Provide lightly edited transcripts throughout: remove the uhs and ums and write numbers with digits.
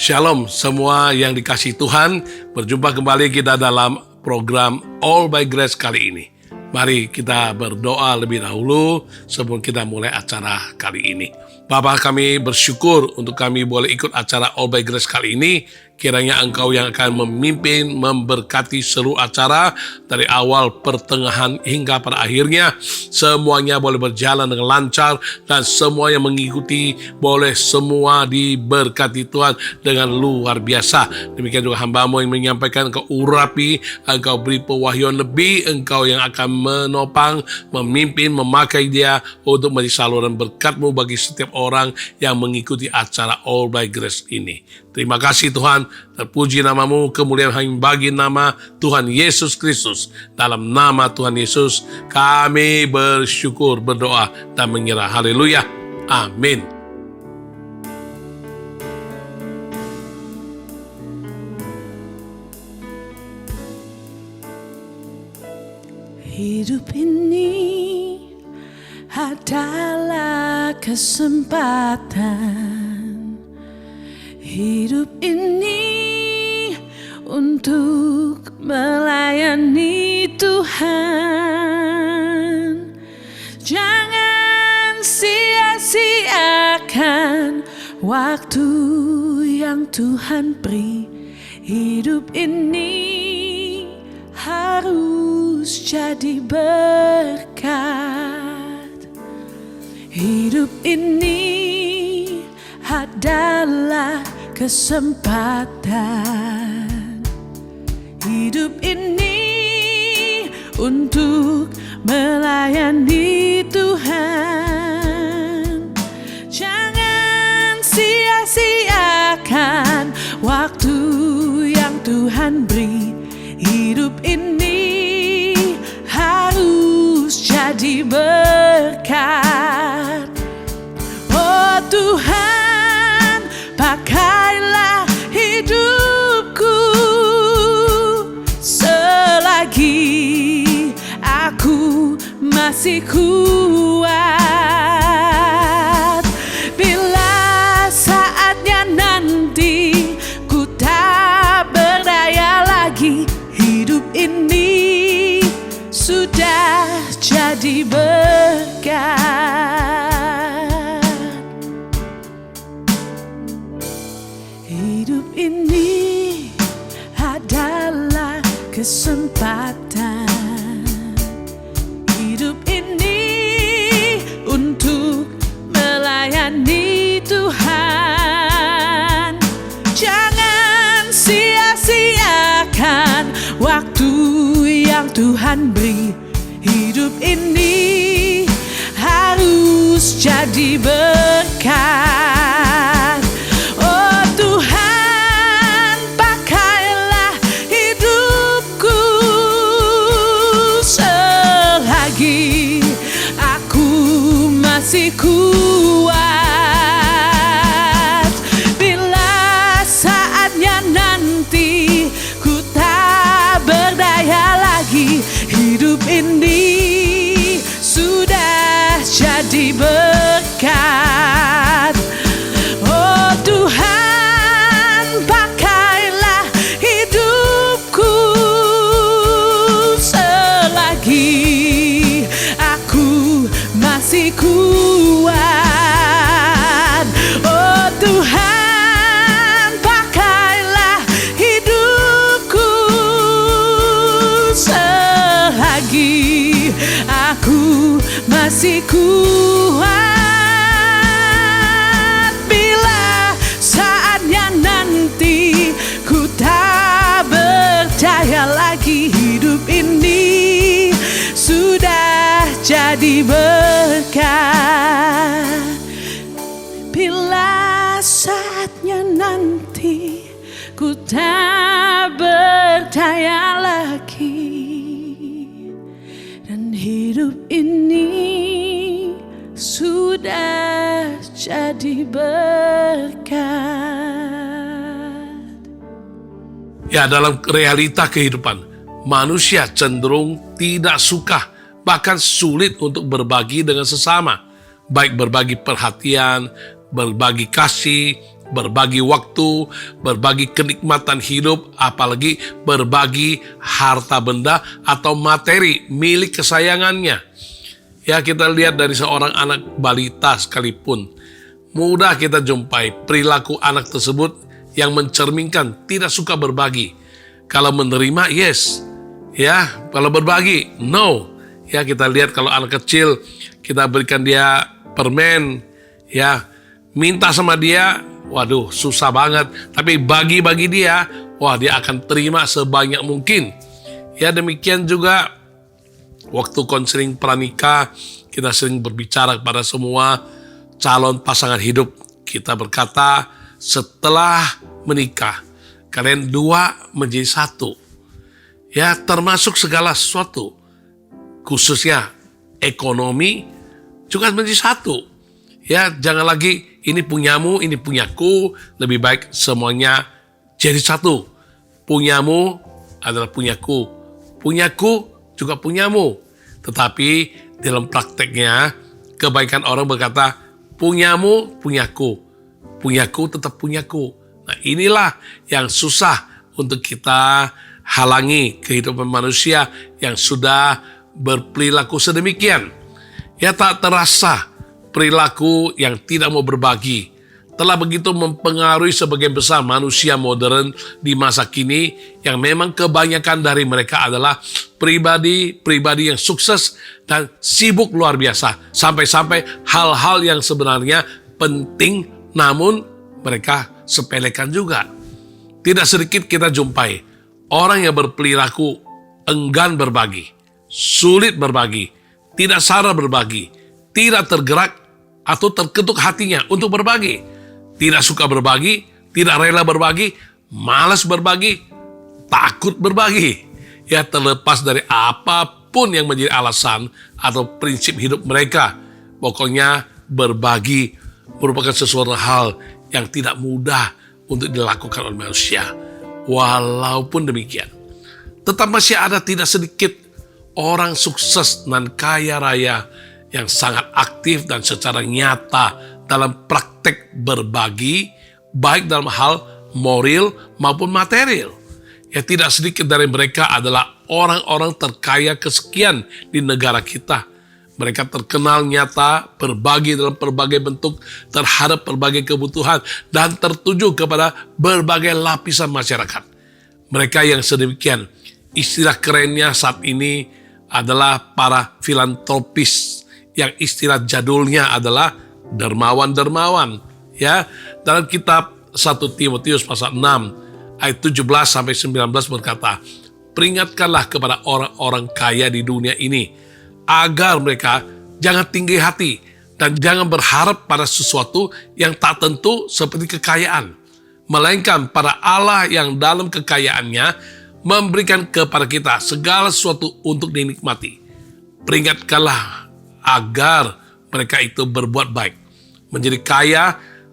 Shalom semua yang dikasihi Tuhan, berjumpa kembali kita dalam program All by Grace kali ini. Mari kita berdoa lebih dahulu sebelum kita mulai acara kali ini. Bapa, kami bersyukur untuk kami boleh ikut acara All by Grace kali ini. Kiranya Engkau yang akan memimpin, memberkati seluruh acara dari awal, pertengahan, hingga pada akhirnya. Semuanya boleh berjalan dengan lancar dan semua yang mengikuti boleh semua diberkati Tuhan dengan luar biasa. Demikian juga hamba-Mu yang menyampaikan, Engkau urapi, Engkau beri pewahyuan lebih, Engkau yang akan menopang, memimpin, memakai dia untuk menjadi saluran berkat-Mu bagi setiap orang yang mengikuti acara All by Grace ini. Terima kasih Tuhan, terpuji nama-Mu, kemuliaan hanya bagi nama Tuhan Yesus Kristus. Dalam nama Tuhan Yesus, kami bersyukur, berdoa, dan menyerah. Haleluya. Amin. Hidup ini adalah kesempatan. Hidup ini untuk melayani Tuhan. Jangan sia-siakan waktu yang Tuhan beri. Hidup ini harus jadi berkat. Hidup ini adalah kesempatan. Hidup ini untuk melayani Tuhan. Jangan sia-siakan waktu yang Tuhan beri. Hidup ini harus jadi berkat. Oh Tuhan, pakailah hidupku selagi aku masih kuat. Bila saatnya nanti ku tak berdaya lagi, hidup ini sudah jadi berkat. Hidup ini adalah kesempatan. Hidup ini untuk melayani Tuhan. Jangan sia-siakan waktu yang Tuhan beri. Hidup ini harus jadi berkat. Oh Tuhan, pakailah hidupku selagi aku masih kuat. Bila saatnya nanti ku tak berdaya lagi, hidup ini sudah jadi berkat. Oh Tuhan, pakailah hidupku selagi aku masih kuat. Oh Tuhan, pakailah hidupku selagi aku masih kuat. Bila saatnya nanti ku tak berdaya lagi, hidup ini sudah jadi berkat. Bila saatnya nanti ku tak berdaya lagi, dan hidup ini sudah jadi berkat. Ya, dalam realita kehidupan, manusia cenderung tidak suka, bahkan sulit untuk berbagi dengan sesama. Baik berbagi perhatian, berbagi kasih, berbagi waktu, berbagi kenikmatan hidup, apalagi berbagi harta benda atau materi milik kesayangannya. Ya, kita lihat dari seorang anak balita sekalipun, mudah kita jumpai perilaku anak tersebut yang mencerminkan tidak suka berbagi. Kalau menerima, yes. Ya, kalau berbagi, no. Ya, kita lihat kalau anak kecil, kita berikan dia permen, ya, minta sama dia, waduh, susah banget. Tapi bagi-bagi dia, wah, dia akan terima sebanyak mungkin. Ya, demikian juga waktu konseling pranikah, kita sering berbicara kepada semua calon pasangan hidup. Kita berkata, setelah menikah, kalian dua menjadi satu. Ya, termasuk segala sesuatu. Khususnya ekonomi juga menjadi satu. Ya, jangan lagi ini punyamu, ini punyaku. Lebih baik semuanya jadi satu. Punyamu adalah punyaku. Punyaku juga punyamu. Tetapi dalam prakteknya, kebaikan orang berkata, punyamu, punyaku. Punyaku tetap punyaku. Nah, inilah yang susah untuk kita halangi kehidupan manusia yang sudah berperilaku sedemikian. Ya, tak terasa perilaku yang tidak mau berbagi telah begitu mempengaruhi sebagian besar manusia modern di masa kini, yang memang kebanyakan dari mereka adalah pribadi-pribadi yang sukses dan sibuk luar biasa, sampai-sampai hal-hal yang sebenarnya penting namun mereka sepelekan juga. Tidak sedikit kita jumpai orang yang berperilaku enggan berbagi, sulit berbagi, tidak sadar berbagi, tidak tergerak atau terketuk hatinya untuk berbagi. Tidak suka berbagi, tidak rela berbagi, malas berbagi, takut berbagi. Ya, terlepas dari apapun yang menjadi alasan atau prinsip hidup mereka. Pokoknya berbagi merupakan sesuatu hal yang tidak mudah untuk dilakukan oleh manusia. Walaupun demikian, tetap masih ada tidak sedikit orang sukses dan kaya raya yang sangat aktif dan secara nyata dalam praktek berbagi, baik dalam hal moral maupun material. Ya, tidak sedikit dari mereka adalah orang-orang terkaya kesekian di negara kita. Mereka terkenal nyata berbagi dalam berbagai bentuk terhadap berbagai kebutuhan dan tertuju kepada berbagai lapisan masyarakat. Mereka yang sedemikian, istilah kerennya saat ini adalah para filantropis, yang istilah jadulnya adalah dermawan-dermawan. Ya, dalam kitab 1 Timotius pasal 6 ayat 17 sampai 19 berkata, peringatkanlah kepada orang-orang kaya di dunia ini agar mereka jangan tinggi hati dan jangan berharap pada sesuatu yang tak tentu seperti kekayaan, melainkan pada Allah yang dalam kekayaannya memberikan kepada kita segala sesuatu untuk dinikmati. Peringatkanlah agar mereka itu berbuat baik, menjadi kaya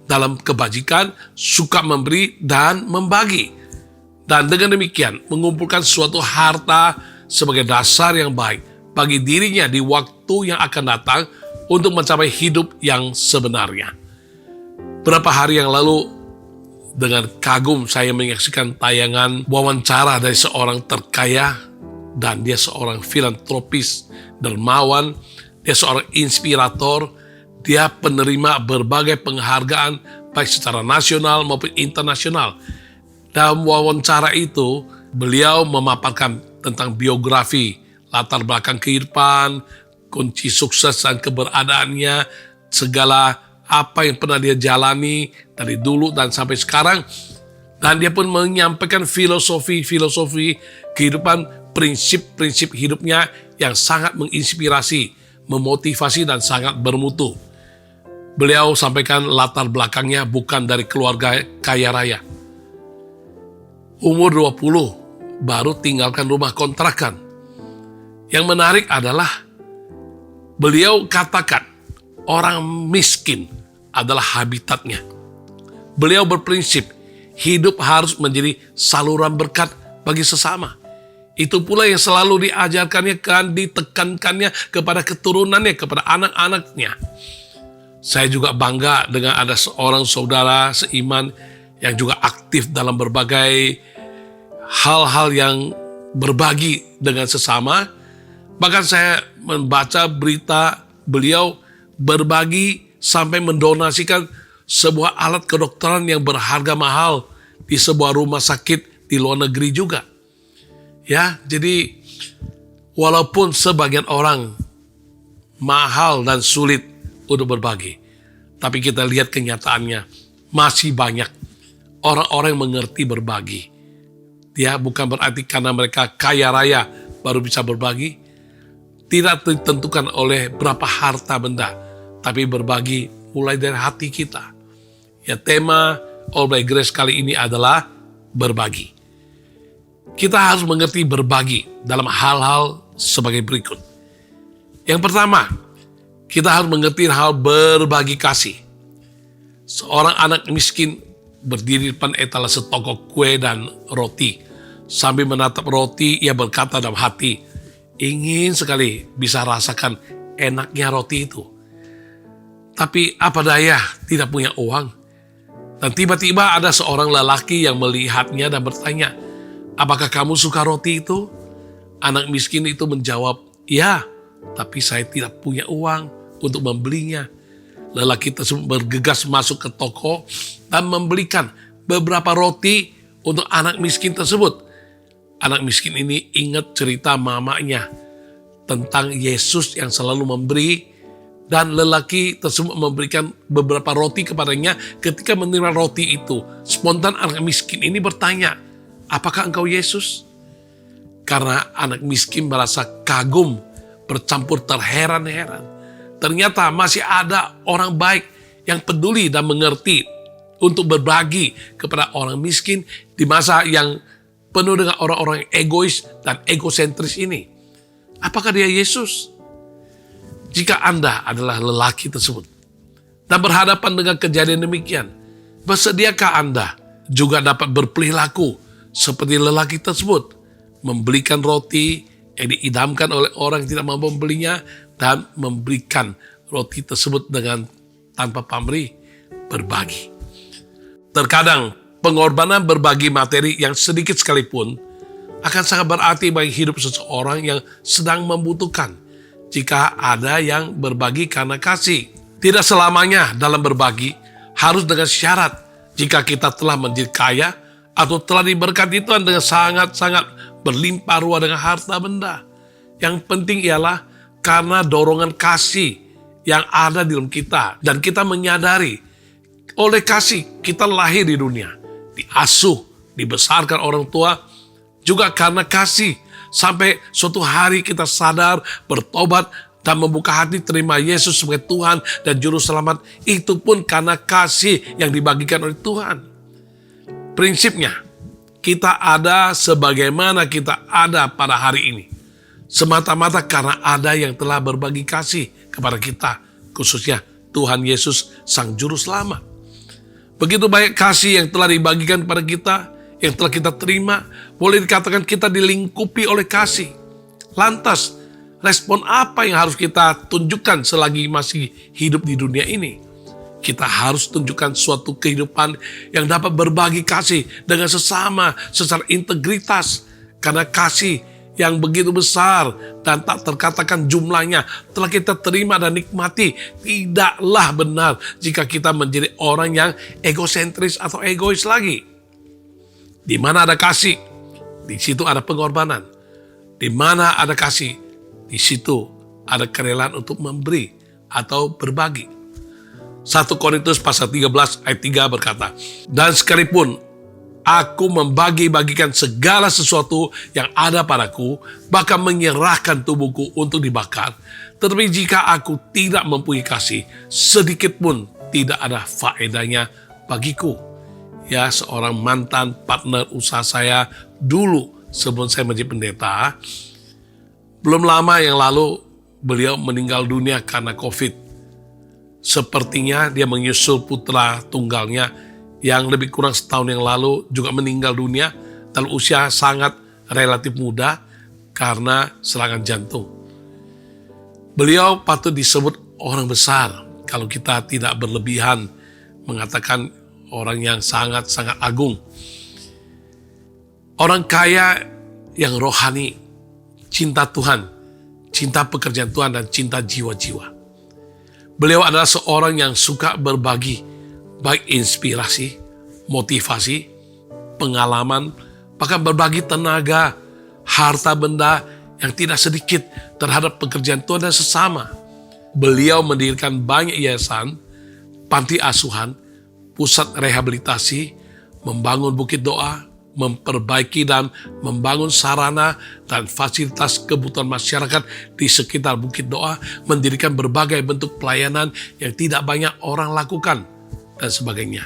dalam kebajikan, suka memberi dan membagi. Dan dengan demikian mengumpulkan suatu harta sebagai dasar yang baik bagi dirinya di waktu yang akan datang untuk mencapai hidup yang sebenarnya. Beberapa hari yang lalu, dengan kagum saya menyaksikan tayangan wawancara dari seorang terkaya, dan dia seorang filantropis, dermawan, dia seorang inspirator, dia penerima berbagai penghargaan baik secara nasional maupun internasional. Dalam wawancara itu, beliau memaparkan tentang biografi, latar belakang kehidupan, kunci sukses dan keberadaannya, segala apa yang pernah dia jalani dari dulu dan sampai sekarang. Dan dia pun menyampaikan filosofi kehidupan, prinsip-prinsip hidupnya yang sangat menginspirasi, memotivasi dan sangat bermutu. Beliau sampaikan latar belakangnya bukan dari keluarga kaya raya. Umur 20 baru tinggalkan rumah kontrakan. Yang menarik adalah beliau katakan orang miskin adalah habitatnya. Beliau berprinsip hidup harus menjadi saluran berkat bagi sesama. Itu pula yang selalu diajarkannya dan ditekankannya kepada keturunannya, kepada anak-anaknya. Saya juga bangga dengan ada seorang saudara seiman yang juga aktif dalam berbagai hal-hal yang berbagi dengan sesama. Bahkan saya membaca berita beliau berbagi sampai mendonasikan sebuah alat kedokteran yang berharga mahal di sebuah rumah sakit di luar negeri juga. Ya, jadi walaupun sebagian orang mahal dan sulit untuk berbagi, tapi kita lihat kenyataannya masih banyak orang-orang yang mengerti berbagi. Ya, bukan berarti karena mereka kaya raya baru bisa berbagi. Tidak ditentukan oleh berapa harta benda, tapi berbagi mulai dari hati kita. Ya, tema All by Grace kali ini adalah berbagi. Kita harus mengerti berbagi dalam hal-hal sebagai berikut. Yang pertama, kita harus mengerti hal berbagi kasih. Seorang anak miskin berdiri di depan etalase toko kue dan roti. Sambil menatap roti, ia berkata dalam hati, ingin sekali bisa rasakan enaknya roti itu. Tapi apa daya, tidak punya uang. Dan tiba-tiba ada seorang lelaki yang melihatnya dan bertanya, apakah kamu suka roti itu? Anak miskin itu menjawab, ya, tapi saya tidak punya uang untuk membelinya. Lelaki tersebut bergegas masuk ke toko dan membelikan beberapa roti untuk anak miskin tersebut. Anak miskin ini ingat cerita mamanya tentang Yesus yang selalu memberi, dan lelaki tersebut memberikan beberapa roti kepadanya. Ketika menerima roti itu, spontan anak miskin ini bertanya, apakah engkau Yesus? Karena anak miskin merasa kagum, bercampur terheran-heran. Ternyata masih ada orang baik yang peduli dan mengerti untuk berbagi kepada orang miskin di masa yang penuh dengan orang-orang egois dan egosentris ini. Apakah dia Yesus? Jika Anda adalah lelaki tersebut dan berhadapan dengan kejadian demikian, bersediakah Anda juga dapat berperilaku seperti lelaki tersebut, membelikan roti yang diidamkan oleh orang yang tidak mampu membelinya dan memberikan roti tersebut dengan tanpa pamrih, berbagi. Terkadang pengorbanan berbagi materi yang sedikit sekalipun akan sangat berarti bagi hidup seseorang yang sedang membutuhkan. Jika ada yang berbagi karena kasih, tidak selamanya dalam berbagi harus dengan syarat. Jika kita telah menjadi kaya atau telah diberkati Tuhan dengan sangat-sangat berlimpah ruah dengan harta benda. Yang penting ialah karena dorongan kasih yang ada di dalam kita. Dan kita menyadari oleh kasih kita lahir di dunia. Diasuh, dibesarkan orang tua. Juga karena kasih sampai suatu hari kita sadar, bertobat, dan membuka hati terima Yesus sebagai Tuhan dan Juru Selamat. Itu pun karena kasih yang dibagikan oleh Tuhan. Prinsipnya, kita ada sebagaimana kita ada pada hari ini. Semata-mata karena ada yang telah berbagi kasih kepada kita, khususnya Tuhan Yesus Sang Juru Selamat. Begitu banyak kasih yang telah dibagikan kepada kita, yang telah kita terima, boleh dikatakan kita dilingkupi oleh kasih. Lantas, respon apa yang harus kita tunjukkan selagi masih hidup di dunia ini? Kita harus tunjukkan suatu kehidupan yang dapat berbagi kasih dengan sesama secara integritas. Karena kasih yang begitu besar dan tak terkatakan jumlahnya telah kita terima dan nikmati. Tidaklah benar jika kita menjadi orang yang egosentris atau egois lagi. Di mana ada kasih, di situ ada pengorbanan. Di mana ada kasih, di situ ada kerelaan untuk memberi atau berbagi. 1 Korintus pasal 13 ayat 3 berkata, dan sekalipun aku membagi-bagikan segala sesuatu yang ada padaku, bahkan menyerahkan tubuhku untuk dibakar, tetapi jika aku tidak mempunyai kasih, sedikit pun tidak ada faedahnya bagiku. Ya, seorang mantan partner usaha saya dulu sebelum saya menjadi pendeta, belum lama yang lalu beliau meninggal dunia karena COVID. Sepertinya dia menyusul putra tunggalnya yang lebih kurang setahun yang lalu juga meninggal dunia dalam usia sangat relatif muda karena serangan jantung. Beliau patut disebut orang besar kalau kita tidak berlebihan mengatakan orang yang sangat-sangat agung. Orang kaya yang rohani, cinta Tuhan, cinta pekerjaan Tuhan, dan cinta jiwa-jiwa. Beliau adalah seorang yang suka berbagi, baik inspirasi, motivasi, pengalaman, bahkan berbagi tenaga, harta benda yang tidak sedikit terhadap pekerjaan Tuhan dan sesama. Beliau mendirikan banyak yayasan, panti asuhan, pusat rehabilitasi, membangun bukit doa, memperbaiki dan membangun sarana dan fasilitas kebutuhan masyarakat di sekitar bukit doa, mendirikan berbagai bentuk pelayanan yang tidak banyak orang lakukan, dan sebagainya.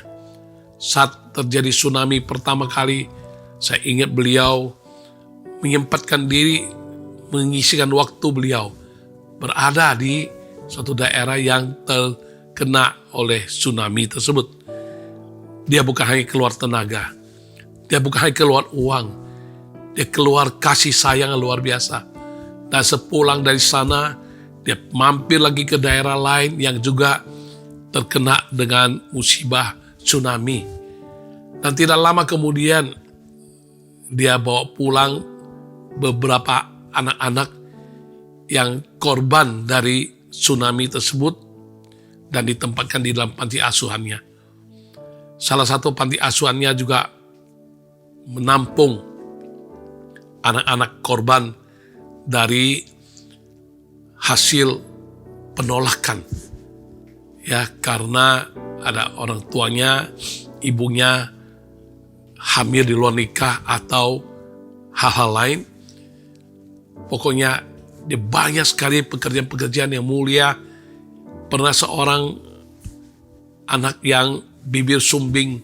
Saat terjadi tsunami pertama kali, saya ingat beliau menyempatkan diri, mengisikan waktu beliau berada di suatu daerah yang terkena oleh tsunami tersebut. Dia bukan hanya keluar tenaga, dia bukan hanya keluar uang, dia keluar kasih sayang yang luar biasa. Dan sepulang dari sana, dia mampir lagi ke daerah lain yang juga terkena dengan musibah tsunami. Dan tidak lama kemudian, dia bawa pulang beberapa anak-anak yang korban dari tsunami tersebut dan ditempatkan di dalam panti asuhannya. Salah satu panti asuhannya juga menampung anak-anak korban dari hasil penolakan. Ya, karena ada orang tuanya, ibunya hamil di luar nikah atau hal-hal lain. Pokoknya dia banyak sekali pekerjaan-pekerjaan yang mulia. Pernah seorang anak yang bibir sumbing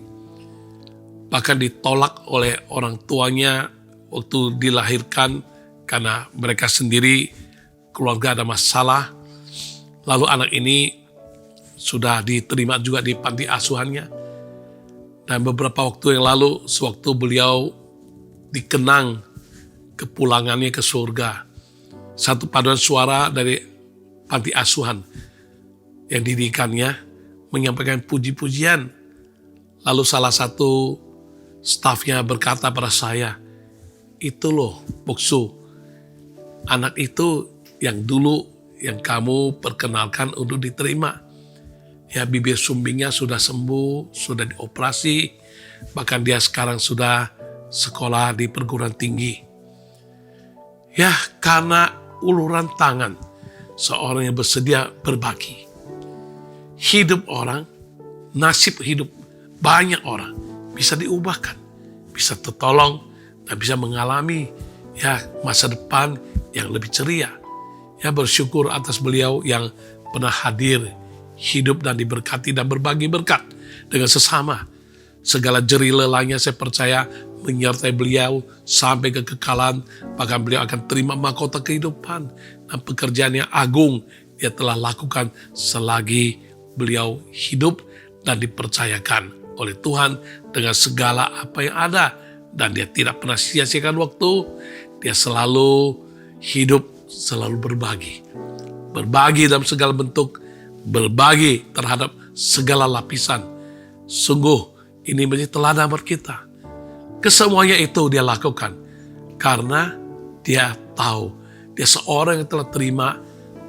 bahkan ditolak oleh orang tuanya waktu dilahirkan karena mereka sendiri keluarga ada masalah. Lalu anak ini sudah diterima juga di panti asuhannya. Dan beberapa waktu yang lalu, sewaktu beliau dikenang kepulangannya ke surga, satu paduan suara dari panti asuhan yang didikannya menyampaikan puji-pujian. Lalu salah satu stafnya berkata pada saya, "Itu loh, Boksu, anak itu yang dulu yang kamu perkenalkan untuk diterima. Ya, bibir sumbingnya sudah sembuh, sudah dioperasi, bahkan dia sekarang sudah sekolah di perguruan tinggi." Ya, karena uluran tangan seorang yang bersedia berbagi. Hidup orang, nasib hidup banyak orang bisa diubahkan, bisa tertolong, dan bisa mengalami ya masa depan yang lebih ceria. Ya, bersyukur atas beliau yang pernah hadir, hidup dan diberkati dan berbagi berkat dengan sesama. Segala jerih lelahnya saya percaya menyertai beliau sampai kekekalan, bahkan beliau akan terima mahkota kehidupan dan pekerjaan yang agung dia telah lakukan selagi beliau hidup dan dipercayakan oleh Tuhan dengan segala apa yang ada, dan dia tidak pernah sia-siakan waktu. Dia selalu hidup, selalu berbagi dalam segala bentuk, berbagi terhadap segala lapisan. Sungguh ini menjadi teladan buat kita. Kesemuanya itu dia lakukan karena dia tahu dia seorang yang telah terima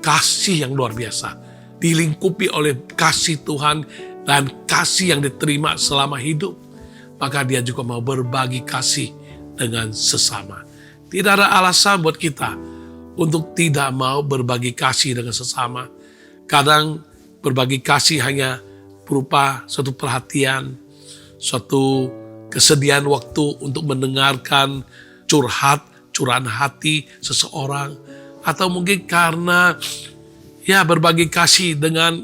kasih yang luar biasa, dilingkupi oleh kasih Tuhan dan kasih yang diterima selama hidup. Maka dia juga mau berbagi kasih dengan sesama. Tidak ada alasan buat kita untuk tidak mau berbagi kasih dengan sesama. Kadang berbagi kasih hanya berupa suatu perhatian, suatu kesediaan waktu untuk mendengarkan curahan hati seseorang, atau mungkin karena ya berbagi kasih dengan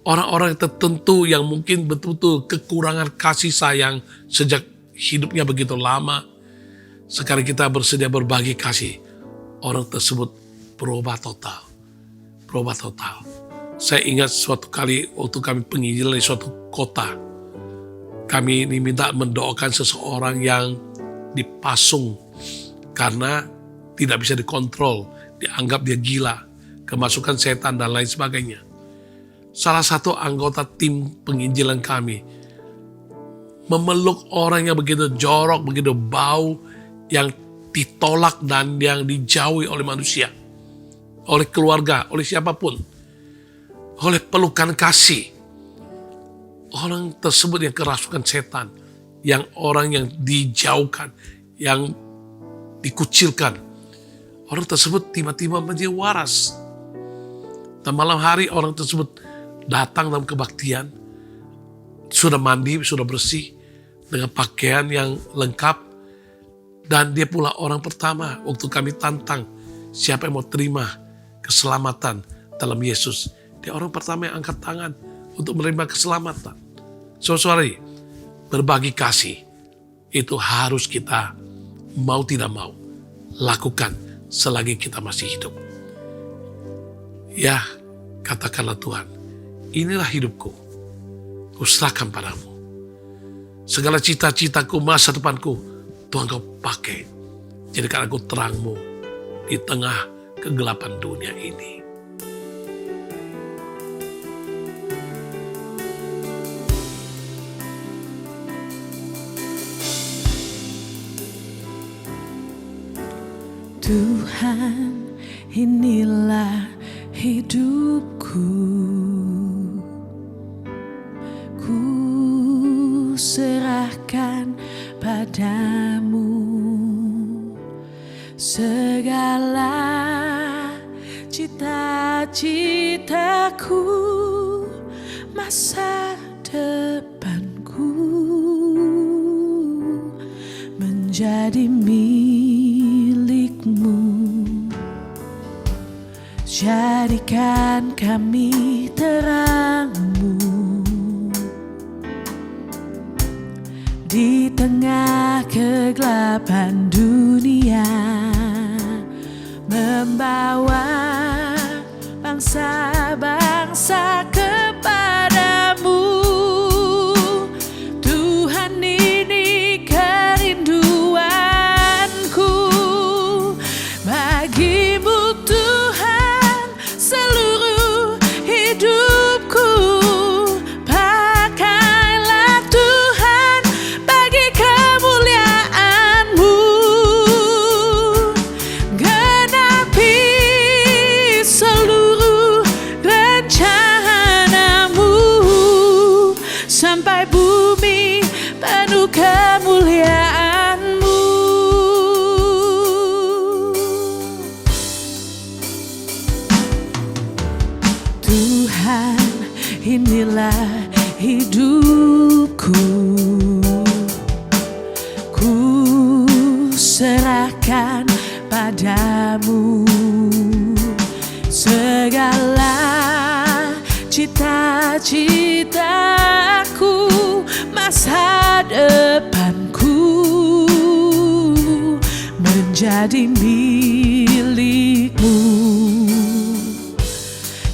orang-orang tertentu yang mungkin betul-betul kekurangan kasih sayang sejak hidupnya begitu lama. Sekarang kita bersedia berbagi kasih, orang tersebut berubah total. Saya ingat suatu kali waktu kami penginjilan di suatu kota, kami diminta mendoakan seseorang yang dipasung karena tidak bisa dikontrol, dianggap dia gila, kemasukan setan dan lain sebagainya. salah satu anggota tim penginjilan kami memeluk orang yang begitu jorok, begitu bau, yang ditolak dan yang dijauhi oleh manusia, oleh keluarga, oleh siapapun, oleh pelukan kasih. Orang tersebut yang kerasukan setan, yang orang yang dijauhkan, yang dikucilkan, orang tersebut tiba-tiba menjadi waras. Dan malam hari orang tersebut datang dalam kebaktian, sudah mandi, sudah bersih, dengan pakaian yang lengkap. Dan dia pula orang pertama waktu kami tantang siapa yang mau terima keselamatan dalam Yesus. Dia orang pertama yang angkat tangan untuk menerima keselamatan. Saudara, berbagi kasih itu harus kita mau tidak mau lakukan selagi kita masih hidup. Ya, katakanlah Tuhan, inilah hidupku, kuserahkan padamu. Segala cita-citaku, masa depanku, Tuhan kau pakai. Jadikan aku terangmu di tengah kegelapan dunia ini. Tuhan, inilah hidupku. Ku serahkan padamu segala cita-citaku, masa depanku menjadi milikmu. Jadikan kami terangmu di tengah kegelapan dunia, membawa bangsa-bangsa kepadamu. Tuhan, ini kerinduanku bagimu Tuhan, seluruh hidupku. Pakailah Tuhan bagi kemuliaan-Mu, genapi seluruh rencana-Mu sampai bumi penuh kemuliaan-Mu. Tuhan, inilah hidupku. Ku serahkan padamu segala cita-citaku, masa depanku menjadi milikmu.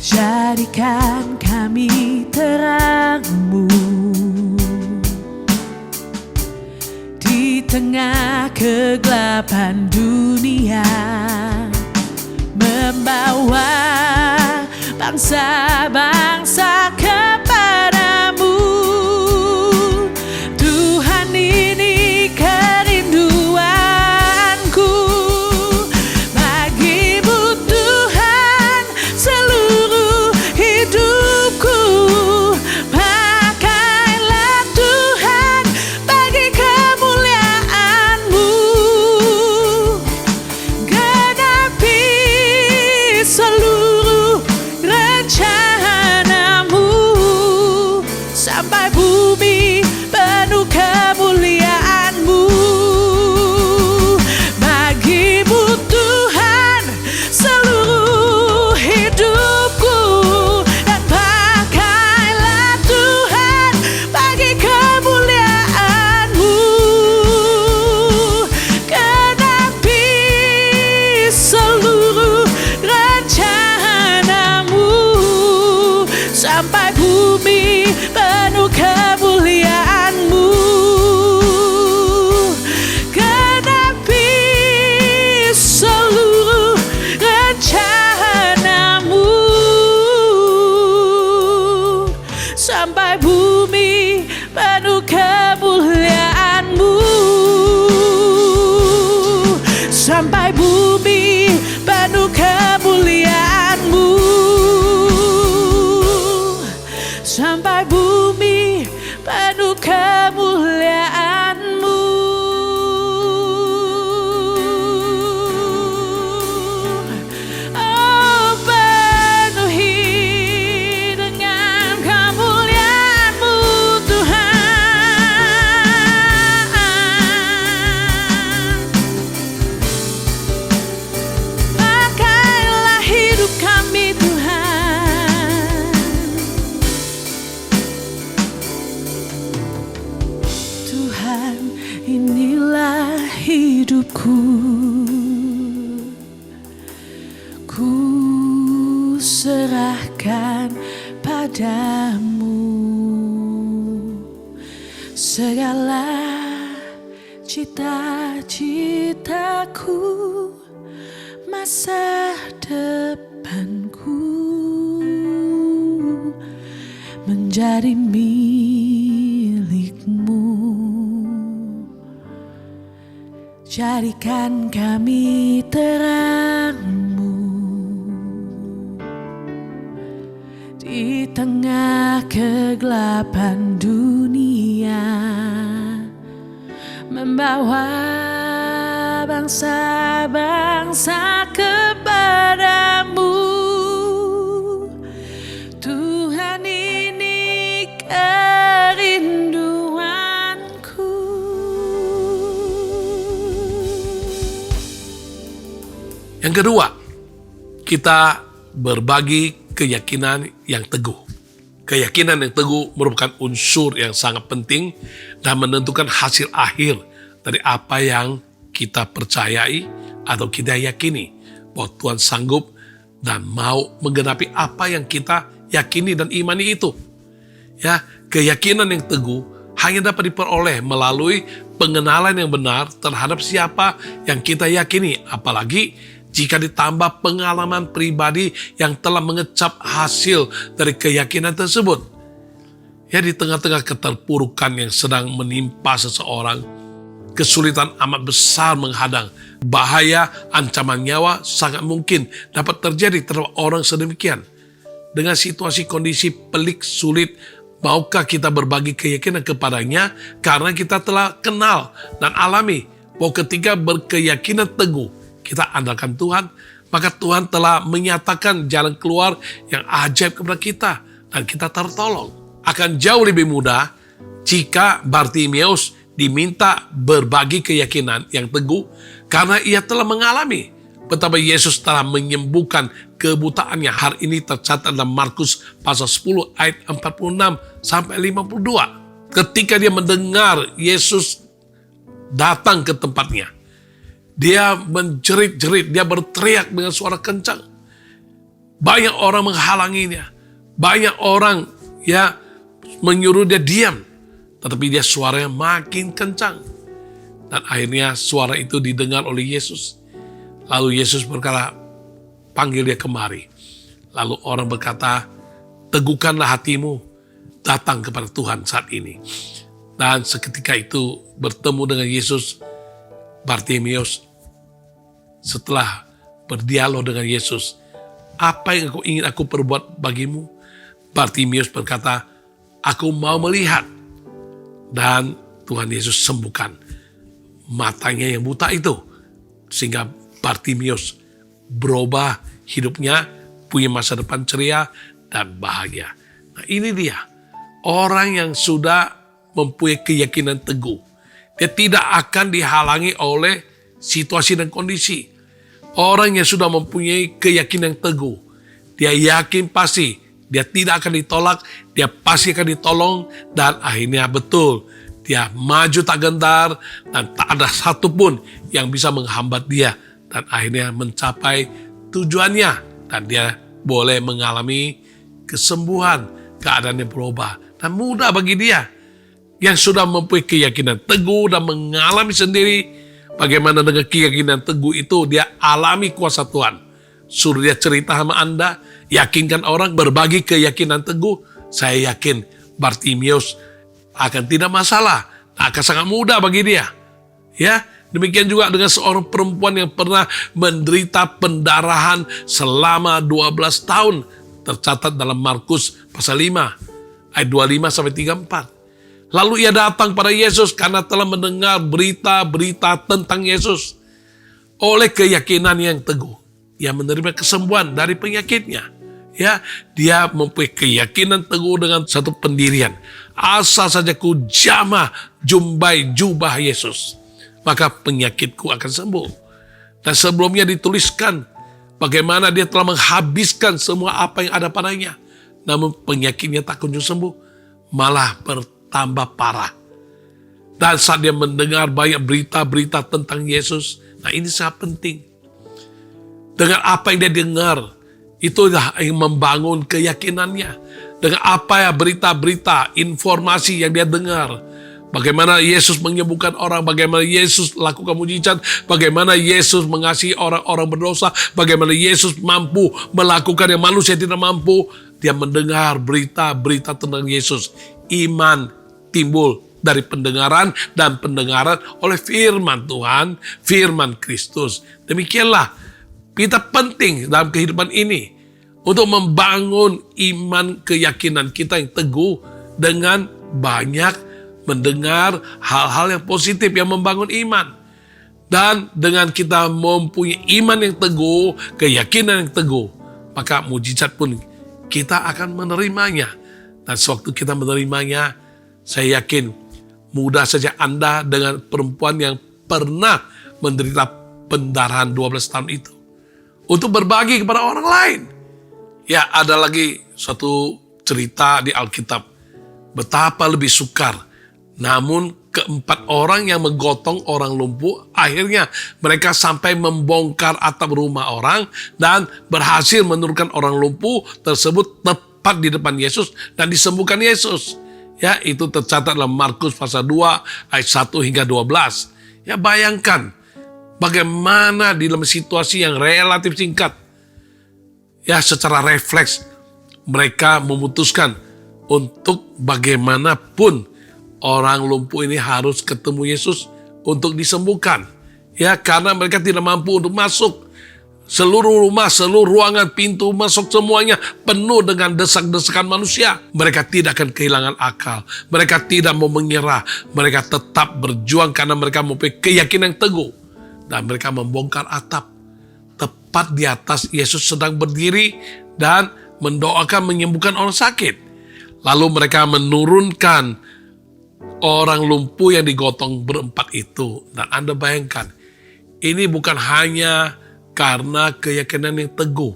Jadikan kami terangmu di tengah kegelapan dunia, membawa bangsa-bangsa kepadamu. Tuhan, ini kerinduanku bagimu Tuhan, seluruh hidupku. Pakailah Tuhan bagi kemuliaan-Mu, genapi seluruh rencana-Mu sampai bumi penuh kemuliaan-Mu. Bagimu Tuhan, seluruh hidupku, dan pakailah Tuhan bagi kemuliaan-Mu, genapi seluruh rencana-Mu sampai bumi penuh kemuliaan-Mu. kemuliaan-Mu. Oh, penuhi dengan kemuliaan-Mu Tuhan. Pakailah hidup kami Tuhan. Tuhan, inilah hidupku. Ku serahkan padamu segala cita-citaku, masa depanku menjadi milik-Mu. Jadikan kami terang-Mu di tengah kegelapan dunia, membawa bangsa-bangsa kepadamu. Tuhan, ini kerinduanku. Yang kedua, kita berbagi keyakinan yang teguh. Keyakinan yang teguh merupakan unsur yang sangat penting dan menentukan hasil akhir dari apa yang kita percayai atau kita yakini, bahwa Tuhan sanggup dan mau menggenapi apa yang kita yakini dan imani itu. Ya, keyakinan yang teguh hanya dapat diperoleh melalui pengenalan yang benar terhadap siapa yang kita yakini, apalagi jika ditambah pengalaman pribadi yang telah mengecap hasil dari keyakinan tersebut. Ya, di tengah-tengah keterpurukan yang sedang menimpa seseorang, kesulitan amat besar menghadang. Bahaya, ancaman nyawa sangat mungkin dapat terjadi terhadap orang sedemikian. Dengan situasi kondisi pelik sulit, maukah kita berbagi keyakinan kepadanya karena kita telah kenal dan alami bahwa ketika berkeyakinan teguh, kita andalkan Tuhan, maka Tuhan telah menyatakan jalan keluar yang ajaib kepada kita dan kita tertolong. Akan jauh lebih mudah jika Bartimeus diminta berbagi keyakinan yang teguh karena ia telah mengalami betapa Yesus telah menyembuhkan kebutaannya. Hari ini tercatat dalam Markus pasal 10 ayat 46 sampai 52. Ketika dia mendengar Yesus datang ke tempatnya, dia menjerit-jerit, dia berteriak dengan suara kencang. Banyak orang menghalanginya, banyak orang menyuruh dia diam, tetapi dia suaranya makin kencang. Dan akhirnya suara itu didengar oleh Yesus. Lalu Yesus berkata, panggil dia kemari. Lalu orang berkata, teguhkanlah hatimu, datang kepada Tuhan saat ini. Dan seketika itu bertemu dengan Yesus, Bartimeus setelah berdialog dengan Yesus, apa yang engkau ingin aku perbuat bagimu? Bartimeus berkata, aku mau melihat. Dan Tuhan Yesus sembuhkan matanya yang buta itu, sehingga Bartimeus berubah hidupnya, punya masa depan ceria dan bahagia. Nah, ini dia orang yang sudah mempunyai keyakinan teguh. Dia tidak akan dihalangi oleh situasi dan kondisi. Orang yang sudah mempunyai keyakinan teguh, dia yakin pasti dia tidak akan ditolak, dia pasti akan ditolong, dan akhirnya betul, dia maju tak gentar, dan tak ada satupun yang bisa menghambat dia, dan akhirnya mencapai tujuannya, dan dia boleh mengalami kesembuhan, keadaannya berubah, dan mudah bagi dia yang sudah mempunyai keyakinan teguh dan mengalami sendiri. Bagaimana dengan keyakinan teguh itu, dia alami kuasa Tuhan. Suruh dia cerita sama Anda, yakinkan orang, berbagi keyakinan teguh. Saya yakin Bartimeus akan tidak masalah, akan sangat mudah bagi dia. Ya, demikian juga dengan seorang perempuan yang pernah menderita pendarahan selama 12 tahun. Tercatat dalam Markus pasal 5, ayat 25 sampai 34. Lalu ia datang pada Yesus karena telah mendengar berita-berita tentang Yesus. Oleh keyakinan yang teguh, ia menerima kesembuhan dari penyakitnya. Ya, dia mempunyai keyakinan teguh dengan satu pendirian. Asal saja ku jamah jumbai jubah Yesus, maka penyakitku akan sembuh. Dan sebelumnya dituliskan bagaimana dia telah menghabiskan semua apa yang ada padanya. Namun penyakitnya tak kunjung sembuh, malah bertambah parah. Dan saat dia mendengar banyak berita-berita tentang Yesus, nah ini sangat penting. Dengan apa yang dia dengar, itulah yang membangun keyakinannya. Dengan apa ya berita-berita, informasi yang dia dengar. Bagaimana Yesus menyembuhkan orang, bagaimana Yesus lakukan mujizat, bagaimana Yesus mengasihi orang-orang berdosa, bagaimana Yesus mampu melakukan yang manusia tidak mampu. Dia mendengar berita-berita tentang Yesus. Iman timbul dari pendengaran dan pendengaran oleh firman Tuhan, firman Kristus. Demikianlah kita penting dalam kehidupan ini untuk membangun iman keyakinan kita yang teguh dengan banyak mendengar hal-hal yang positif yang membangun iman. Dan dengan kita mempunyai iman yang teguh, keyakinan yang teguh, maka mujizat pun kita akan menerimanya. Dan sewaktu kita menerimanya, saya yakin mudah saja Anda dengan perempuan yang pernah menderita pendarahan 12 tahun itu untuk berbagi kepada orang lain. Ya, ada lagi suatu cerita di Alkitab. Betapa lebih sukar. Namun keempat orang yang menggotong orang lumpuh, akhirnya mereka sampai membongkar atap rumah orang dan berhasil menurunkan orang lumpuh tersebut tepat di depan Yesus dan disembuhkan Yesus. Ya, itu tercatat dalam Markus pasal 2 ayat 1 hingga 12. Ya, bayangkan bagaimana di dalam situasi yang relatif singkat, ya secara refleks mereka memutuskan untuk bagaimanapun orang lumpuh ini harus ketemu Yesus untuk disembuhkan. Ya, karena mereka tidak mampu untuk masuk. Seluruh rumah, seluruh ruangan, pintu masuk semuanya penuh dengan desak-desakan manusia. Mereka tidak akan kehilangan akal. Mereka tidak mau menyerah. Mereka tetap berjuang karena mereka mempunyai keyakinan yang teguh. Dan mereka membongkar atap. Tepat di atas Yesus sedang berdiri dan mendoakan menyembuhkan orang sakit. Lalu mereka menurunkan orang lumpuh yang digotong berempat itu. Dan Anda bayangkan, ini bukan hanya karena keyakinan yang teguh,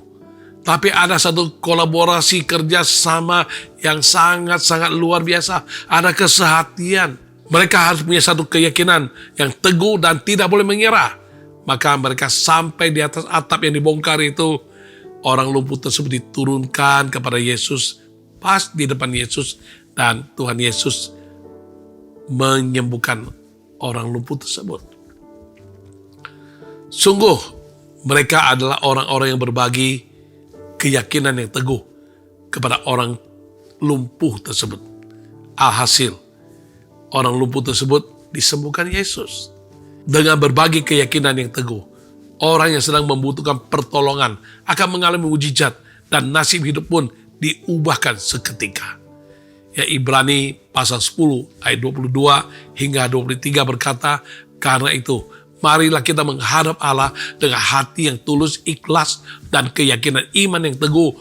tapi ada satu kolaborasi kerjasama yang sangat-sangat luar biasa. Ada kesehatian. Mereka harus punya satu keyakinan yang teguh dan tidak boleh menyerah. Maka mereka sampai di atas atap yang dibongkar itu. Orang lumpuh tersebut diturunkan kepada Yesus, pas di depan Yesus, dan Tuhan Yesus menyembuhkan orang lumpuh tersebut. Sungguh mereka adalah orang-orang yang berbagi keyakinan yang teguh kepada orang lumpuh tersebut. Alhasil, orang lumpuh tersebut disembuhkan Yesus. Dengan berbagi keyakinan yang teguh, orang yang sedang membutuhkan pertolongan akan mengalami mujizat dan nasib hidup pun diubahkan seketika. Ya, Ibrani pasal 10 ayat 22 hingga 23 berkata, karena itu marilah kita menghadap Allah dengan hati yang tulus, ikhlas, dan keyakinan iman yang teguh.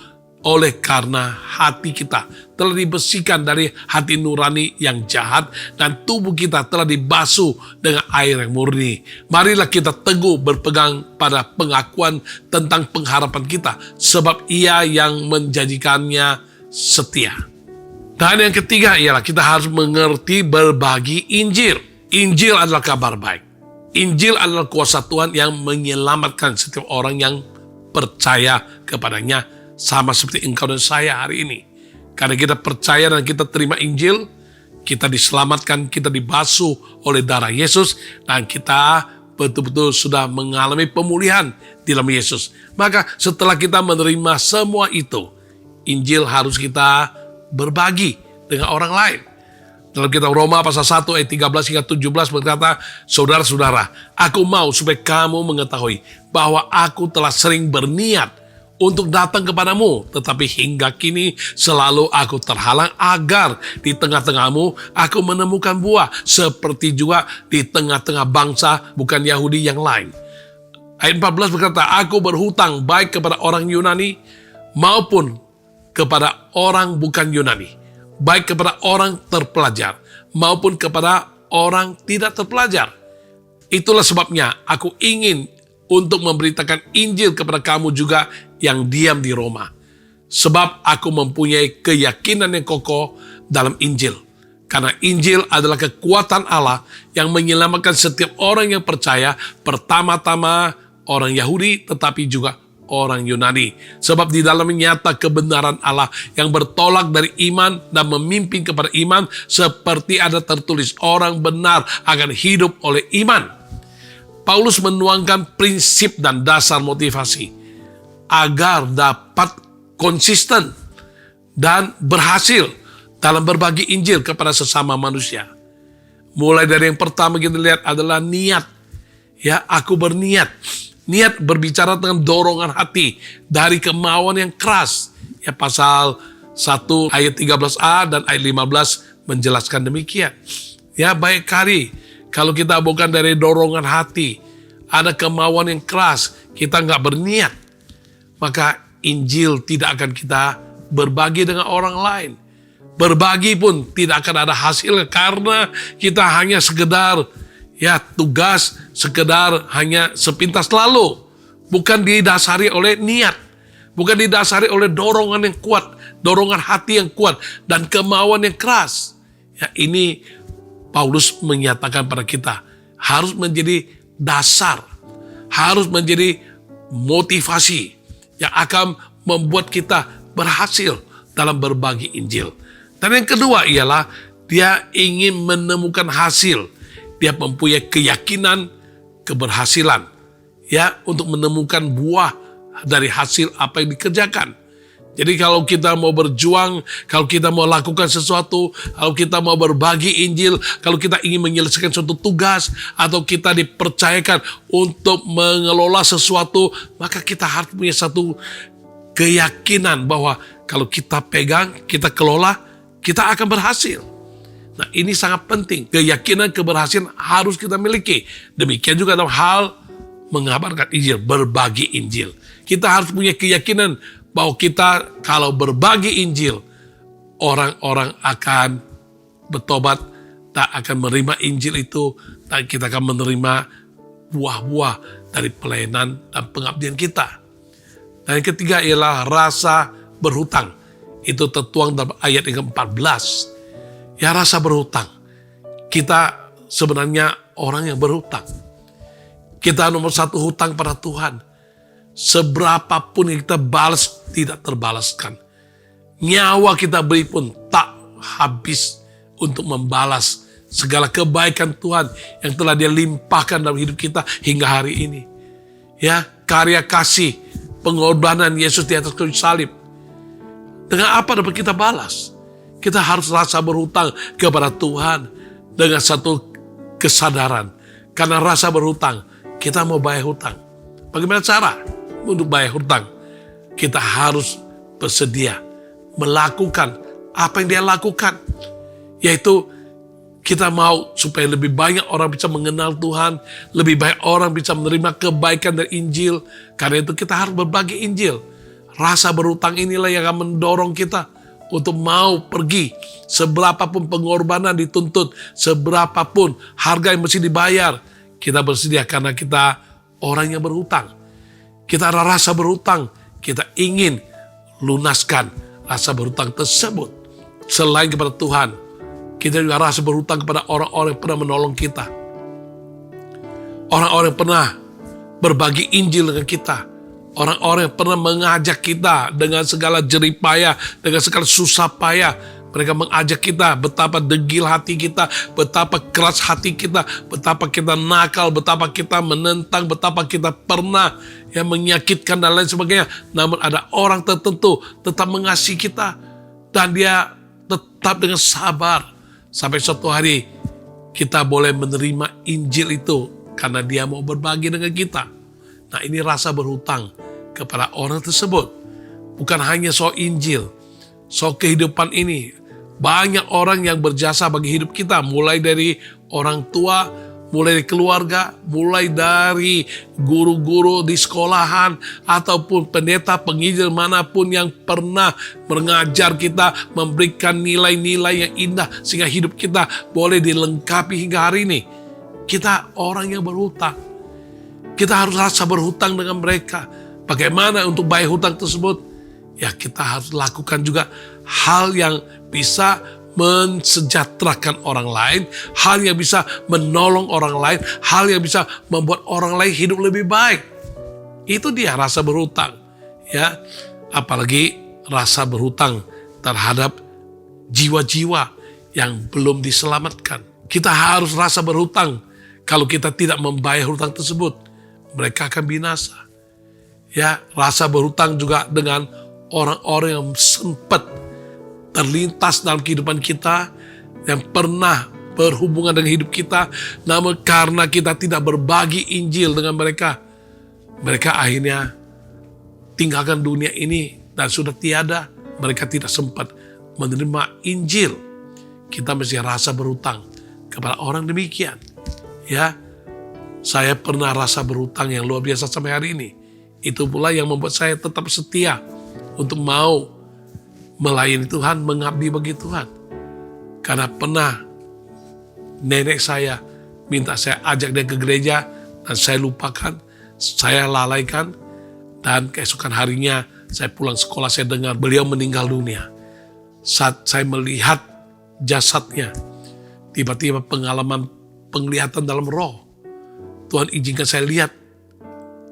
Oleh karena hati kita telah dibersihkan dari hati nurani yang jahat dan tubuh kita telah dibasuh dengan air yang murni. Marilah kita teguh berpegang pada pengakuan tentang pengharapan kita, sebab Ia yang menjanjikannya setia. Dan yang ketiga ialah kita harus mengerti berbagi Injil. Injil adalah kabar baik. Injil adalah kuasa Tuhan yang menyelamatkan setiap orang yang percaya kepadanya, sama seperti engkau dan saya hari ini. Karena kita percaya dan kita terima Injil, kita diselamatkan, kita dibasuh oleh darah Yesus, dan kita betul-betul sudah mengalami pemulihan di dalam Yesus. Maka setelah kita menerima semua itu, Injil harus kita berbagi dengan orang lain. Dalam kitab Roma pasal 1 ayat 13 hingga 17 berkata, saudara-saudara, aku mau supaya kamu mengetahui bahwa aku telah sering berniat untuk datang kepadamu, tetapi hingga kini selalu aku terhalang agar di tengah-tengahmu aku menemukan buah, seperti juga di tengah-tengah bangsa bukan Yahudi yang lain. Ayat 14 berkata, aku berhutang baik kepada orang Yunani maupun kepada orang bukan Yunani, baik kepada orang terpelajar maupun kepada orang tidak terpelajar. Itulah sebabnya aku ingin untuk memberitakan Injil kepada kamu juga yang diam di Roma. Sebab aku mempunyai keyakinan yang kokoh dalam Injil. Karena Injil adalah kekuatan Allah yang menyelamatkan setiap orang yang percaya, pertama-tama orang Yahudi tetapi juga orang Yunani. Sebab di dalamnya nyata kebenaran Allah yang bertolak dari iman dan memimpin kepada iman, seperti ada tertulis, orang benar akan hidup oleh iman. Paulus menuangkan prinsip dan dasar motivasi agar dapat konsisten dan berhasil dalam berbagi Injil kepada sesama manusia. Mulai dari yang pertama kita lihat adalah niat. Ya, aku berniat. Niat berbicara dengan dorongan hati dari kemauan yang keras. Ya, pasal 1 ayat 13a dan ayat 15 menjelaskan demikian. Ya, baik kali kalau kita bukan dari dorongan hati, ada kemauan yang keras, kita nggak berniat, maka Injil tidak akan kita berbagi dengan orang lain. Berbagi pun tidak akan ada hasil karena kita hanya sekedar tugas, sekedar hanya sepintas lalu. Bukan didasari oleh niat, bukan didasari oleh dorongan yang kuat, dorongan hati yang kuat, dan kemauan yang keras. Ya, ini Paulus menyatakan pada kita harus menjadi dasar, harus menjadi motivasi yang akan membuat kita berhasil dalam berbagi Injil. Dan yang kedua ialah dia ingin menemukan hasil. Dia mempunyai keyakinan keberhasilan, ya, untuk menemukan buah dari hasil apa yang dikerjakan. Jadi kalau kita mau berjuang, kalau kita mau lakukan sesuatu, kalau kita mau berbagi Injil, kalau kita ingin menyelesaikan suatu tugas, atau kita dipercayakan untuk mengelola sesuatu, maka kita harus punya satu keyakinan bahwa kalau kita pegang, kita kelola, kita akan berhasil. Nah, ini sangat penting. Keyakinan keberhasilan harus kita miliki. Demikian juga dalam hal mengabarkan Injil, berbagi Injil. Kita harus punya keyakinan bahwa kita kalau berbagi Injil, orang-orang akan bertobat, tak akan menerima Injil itu, dan kita akan menerima buah-buah dari pelayanan dan pengabdian kita. Dan yang ketiga ialah rasa berhutang. Itu tertuang dalam ayat yang ke-14. Ya, rasa berhutang. Kita sebenarnya orang yang berhutang. Kita nomor satu hutang pada Tuhan. Seberapapun yang kita balas tidak terbalaskan. Nyawa kita beri pun tak habis untuk membalas segala kebaikan Tuhan yang telah Dia limpahkan dalam hidup kita hingga hari ini. Ya, karya kasih, pengorbanan Yesus di atas kayu salib. Dengan apa dapat kita balas? Kita harus rasa berhutang kepada Tuhan dengan satu kesadaran. Karena rasa berhutang, kita mau bayar hutang. Bagaimana cara untuk bayar hutang? Kita harus bersedia melakukan apa yang Dia lakukan. Yaitu kita mau supaya lebih banyak orang bisa mengenal Tuhan, lebih banyak orang bisa menerima kebaikan dari Injil. Karena itu kita harus berbagi Injil. Rasa berhutang inilah yang akan mendorong kita untuk mau pergi. Seberapapun pengorbanan dituntut, seberapapun harga yang mesti dibayar, kita bersedia karena kita orang yang berhutang. Kita ada rasa berhutang, kita ingin lunaskan rasa berhutang tersebut. Selain kepada Tuhan, kita juga rasa berhutang kepada orang-orang yang pernah menolong kita. Orang-orang yang pernah berbagi Injil dengan kita. Orang-orang yang pernah mengajak kita dengan segala jerih payah, dengan segala susah payah. Mereka mengajak kita betapa degil hati kita, betapa keras hati kita, betapa kita nakal, betapa kita menentang, betapa kita pernah menyakitkan dan lain sebagainya. Namun ada orang tertentu tetap mengasihi kita dan dia tetap dengan sabar. Sampai suatu hari kita boleh menerima Injil itu karena dia mau berbagi dengan kita. Nah, ini rasa berhutang kepada orang tersebut. Bukan hanya soal Injil, soal kehidupan ini. Banyak orang yang berjasa bagi hidup kita, mulai dari orang tua, mulai dari keluarga, mulai dari guru-guru di sekolahan, ataupun pendeta, penginjil manapun yang pernah mengajar kita, memberikan nilai-nilai yang indah, sehingga hidup kita boleh dilengkapi hingga hari ini. Kita orang yang berhutang. Kita harus rasa berhutang dengan mereka. Bagaimana untuk bayar hutang tersebut? Ya, kita harus lakukan juga hal yang bisa mensejahterakan orang lain, hal yang bisa menolong orang lain, hal yang bisa membuat orang lain hidup lebih baik. Itu dia rasa berhutang, ya. Apalagi rasa berhutang terhadap jiwa-jiwa yang belum diselamatkan. Kita harus rasa berhutang. Kalau kita tidak membayar hutang tersebut, mereka akan binasa. Ya, rasa berhutang juga dengan orang-orang yang sempat terlintas dalam kehidupan kita, yang pernah berhubungan dengan hidup kita, namun karena kita tidak berbagi Injil dengan mereka, mereka akhirnya tinggalkan dunia ini dan sudah tiada. Mereka tidak sempat menerima Injil. Kita mesti rasa berhutang kepada orang demikian. Ya, saya pernah rasa berhutang yang luar biasa sampai hari ini. Itu pula yang membuat saya tetap setia untuk mau melayani Tuhan, mengabdi bagi Tuhan. Karena pernah nenek saya minta saya ajak dia ke gereja, dan saya lupakan, saya lalaikan, dan keesokan harinya saya pulang sekolah, saya dengar beliau meninggal dunia. Saat saya melihat jasadnya, tiba-tiba pengalaman penglihatan dalam roh. Tuhan izinkan saya lihat,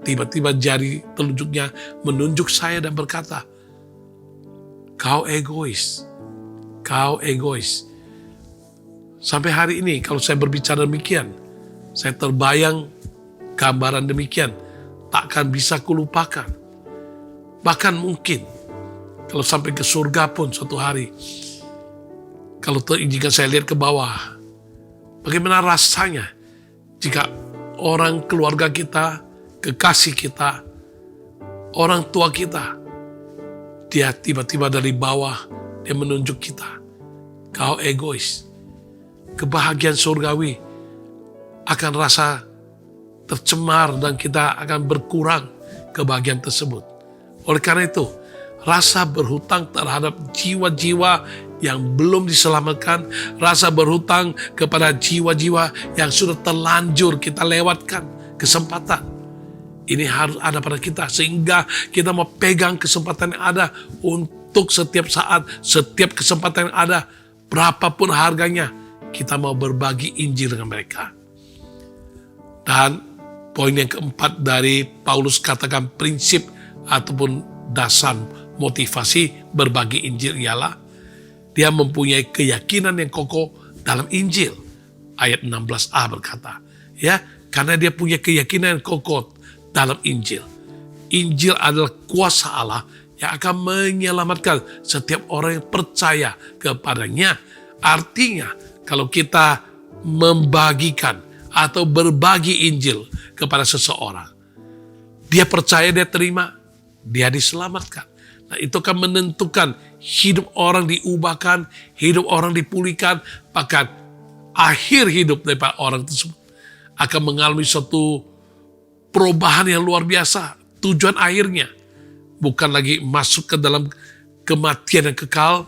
tiba-tiba jari telunjuknya menunjuk saya dan berkata, "Kau egois, kau egois." Sampai hari ini kalau saya berbicara demikian, saya terbayang gambaran demikian, takkan bisa kulupakan. Bahkan mungkin kalau sampai ke surga pun suatu hari, kalau terizinkan saya lihat ke bawah, bagaimana rasanya jika orang keluarga kita, kekasih kita, orang tua kita, dia tiba-tiba dari bawah, dia menunjuk kita, "Kau egois." Kebahagiaan surgawi akan rasa tercemar dan kita akan berkurang kebahagiaan tersebut. Oleh karena itu, rasa berhutang terhadap jiwa-jiwa yang belum diselamatkan, rasa berhutang kepada jiwa-jiwa yang sudah terlanjur kita lewatkan kesempatan. Ini harus ada pada kita, sehingga kita mau pegang kesempatan yang ada untuk setiap saat, setiap kesempatan yang ada, berapapun harganya, kita mau berbagi Injil dengan mereka. Dan poin yang keempat dari Paulus katakan prinsip ataupun dasar motivasi berbagi Injil ialah dia mempunyai keyakinan yang kokoh dalam Injil. Ayat 16a berkata, ya, karena dia punya keyakinan yang kokoh dalam Injil. Injil adalah kuasa Allah yang akan menyelamatkan setiap orang yang percaya kepadanya. Artinya, kalau kita membagikan atau berbagi Injil kepada seseorang, dia percaya, dia terima, dia diselamatkan. Nah, itu akan menentukan hidup orang diubahkan, hidup orang dipulihkan, bahkan akhir hidup daripada orang tersebut akan mengalami suatu perubahan yang luar biasa. Tujuan akhirnya bukan lagi masuk ke dalam kematian yang kekal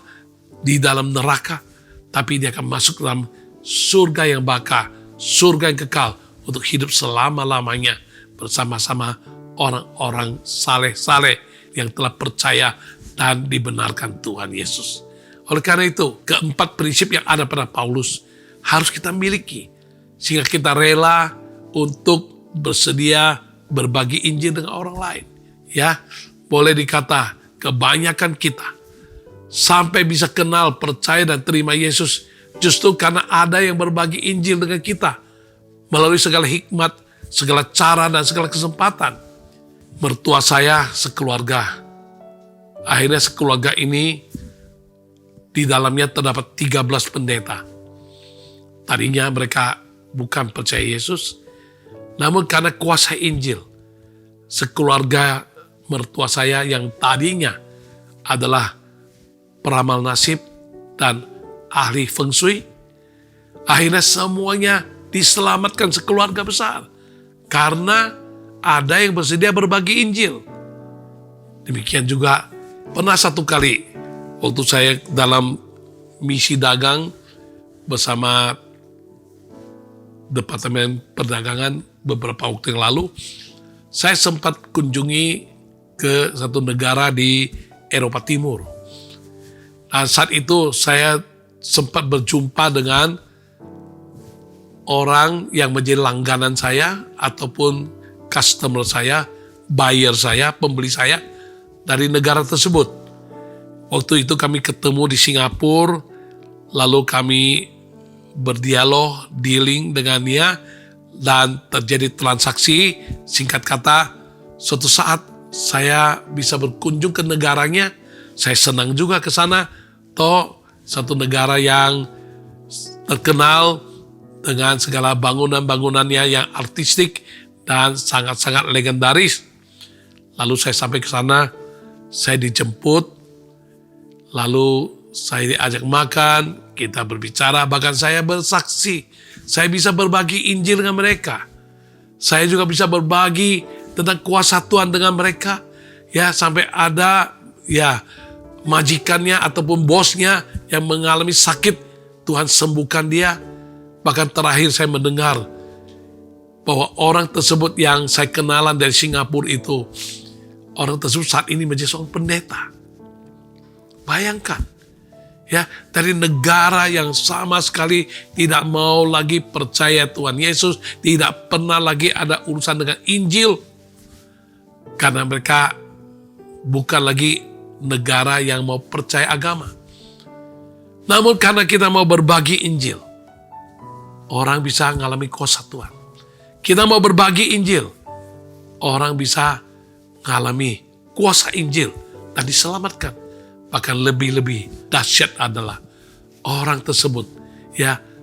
di dalam neraka, tapi dia akan masuk ke dalam surga yang baka, surga yang kekal untuk hidup selama-lamanya bersama-sama orang-orang saleh-saleh yang telah percaya dan dibenarkan Tuhan Yesus. Oleh karena itu, keempat prinsip yang ada pada Paulus harus kita miliki, sehingga kita rela untuk bersedia berbagi Injil dengan orang lain. Ya, boleh dikata kebanyakan kita sampai bisa kenal, percaya dan terima Yesus justru karena ada yang berbagi Injil dengan kita melalui segala hikmat, segala cara dan segala kesempatan. Mertua saya sekeluarga, akhirnya sekeluarga ini di dalamnya terdapat 13 pendeta. Tadinya mereka bukan percaya Yesus, namun karena kuasa Injil, sekeluarga mertua saya yang tadinya adalah peramal nasib dan ahli feng shui. Akhirnya semuanya diselamatkan sekeluarga besar. Karena ada yang bersedia berbagi Injil. Demikian juga pernah satu kali waktu saya dalam misi dagang bersama Departemen Perdagangan beberapa waktu yang lalu, saya sempat kunjungi ke satu negara di Eropa Timur. Nah, saat itu saya sempat berjumpa dengan orang yang menjadi langganan saya ataupun customer saya, buyer saya, pembeli saya dari negara tersebut. Waktu itu kami ketemu di Singapura, lalu kami berdialog, dealing dengan dia, dan terjadi transaksi. Singkat kata, suatu saat saya bisa berkunjung ke negaranya. Saya senang juga ke sana. Satu negara yang terkenal dengan segala bangunan-bangunannya yang artistik dan sangat-sangat legendaris. Lalu saya sampai ke sana, saya dijemput, lalu saya diajak makan, kita berbicara, bahkan saya bersaksi. Saya bisa berbagi Injil dengan mereka. Saya juga bisa berbagi tentang kuasa Tuhan dengan mereka. Ya, sampai ada majikannya ataupun bosnya yang mengalami sakit, Tuhan sembuhkan dia. Bahkan terakhir saya mendengar bahwa orang tersebut yang saya kenalan dari Singapura itu, orang tersebut saat ini menjadi seorang pendeta. Bayangkan, ya, dari negara yang sama sekali tidak mau lagi percaya Tuhan Yesus, tidak pernah lagi ada urusan dengan Injil, karena mereka bukan lagi negara yang mau percaya agama. Namun karena kita mau berbagi Injil, orang bisa mengalami kuasa Tuhan. Kita mau berbagi Injil, orang bisa mengalami kuasa Injil dan diselamatkan. Bahkan lebih-lebih dahsyat adalah orang tersebut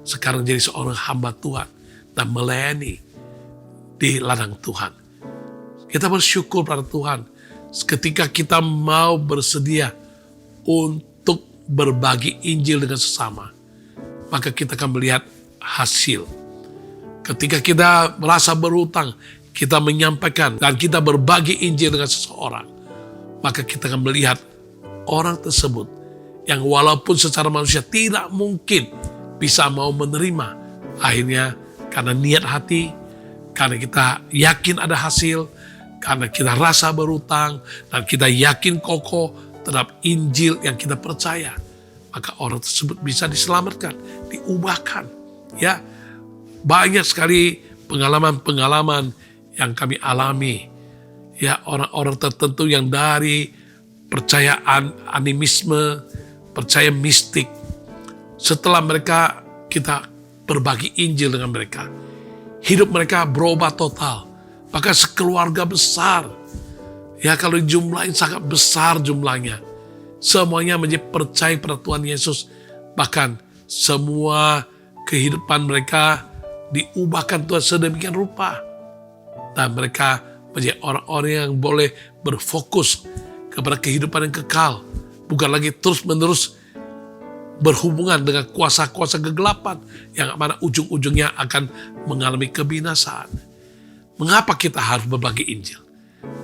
sekarang jadi seorang hamba Tuhan dan melayani di ladang Tuhan. Kita bersyukur pada Tuhan ketika kita mau bersedia untuk berbagi Injil dengan sesama, maka kita akan melihat hasil. Ketika kita merasa berhutang, kita menyampaikan dan kita berbagi Injil dengan seseorang, maka kita akan melihat orang tersebut yang walaupun secara manusia tidak mungkin bisa mau menerima, akhirnya karena niat hati, karena kita yakin ada hasil, karena kita rasa berhutang, dan kita yakin kokoh terhadap Injil yang kita percaya, maka orang tersebut bisa diselamatkan, diubahkan. Ya, banyak sekali pengalaman-pengalaman yang kami alami. Ya, orang-orang tertentu yang dari percayaan animisme, percaya mistik, setelah kita berbagi Injil dengan mereka, hidup mereka berubah total. Bahkan sekeluarga besar, ya, kalau jumlahnya sangat besar jumlahnya, semuanya menjadi percaya pada Tuhan Yesus. Bahkan semua kehidupan mereka diubahkan Tuhan sedemikian rupa, dan mereka menjadi orang-orang yang boleh berfokus kepada kehidupan yang kekal, bukan lagi terus-menerus berhubungan dengan kuasa-kuasa kegelapan yang mana ujung-ujungnya akan mengalami kebinasaan. Mengapa kita harus berbagi Injil?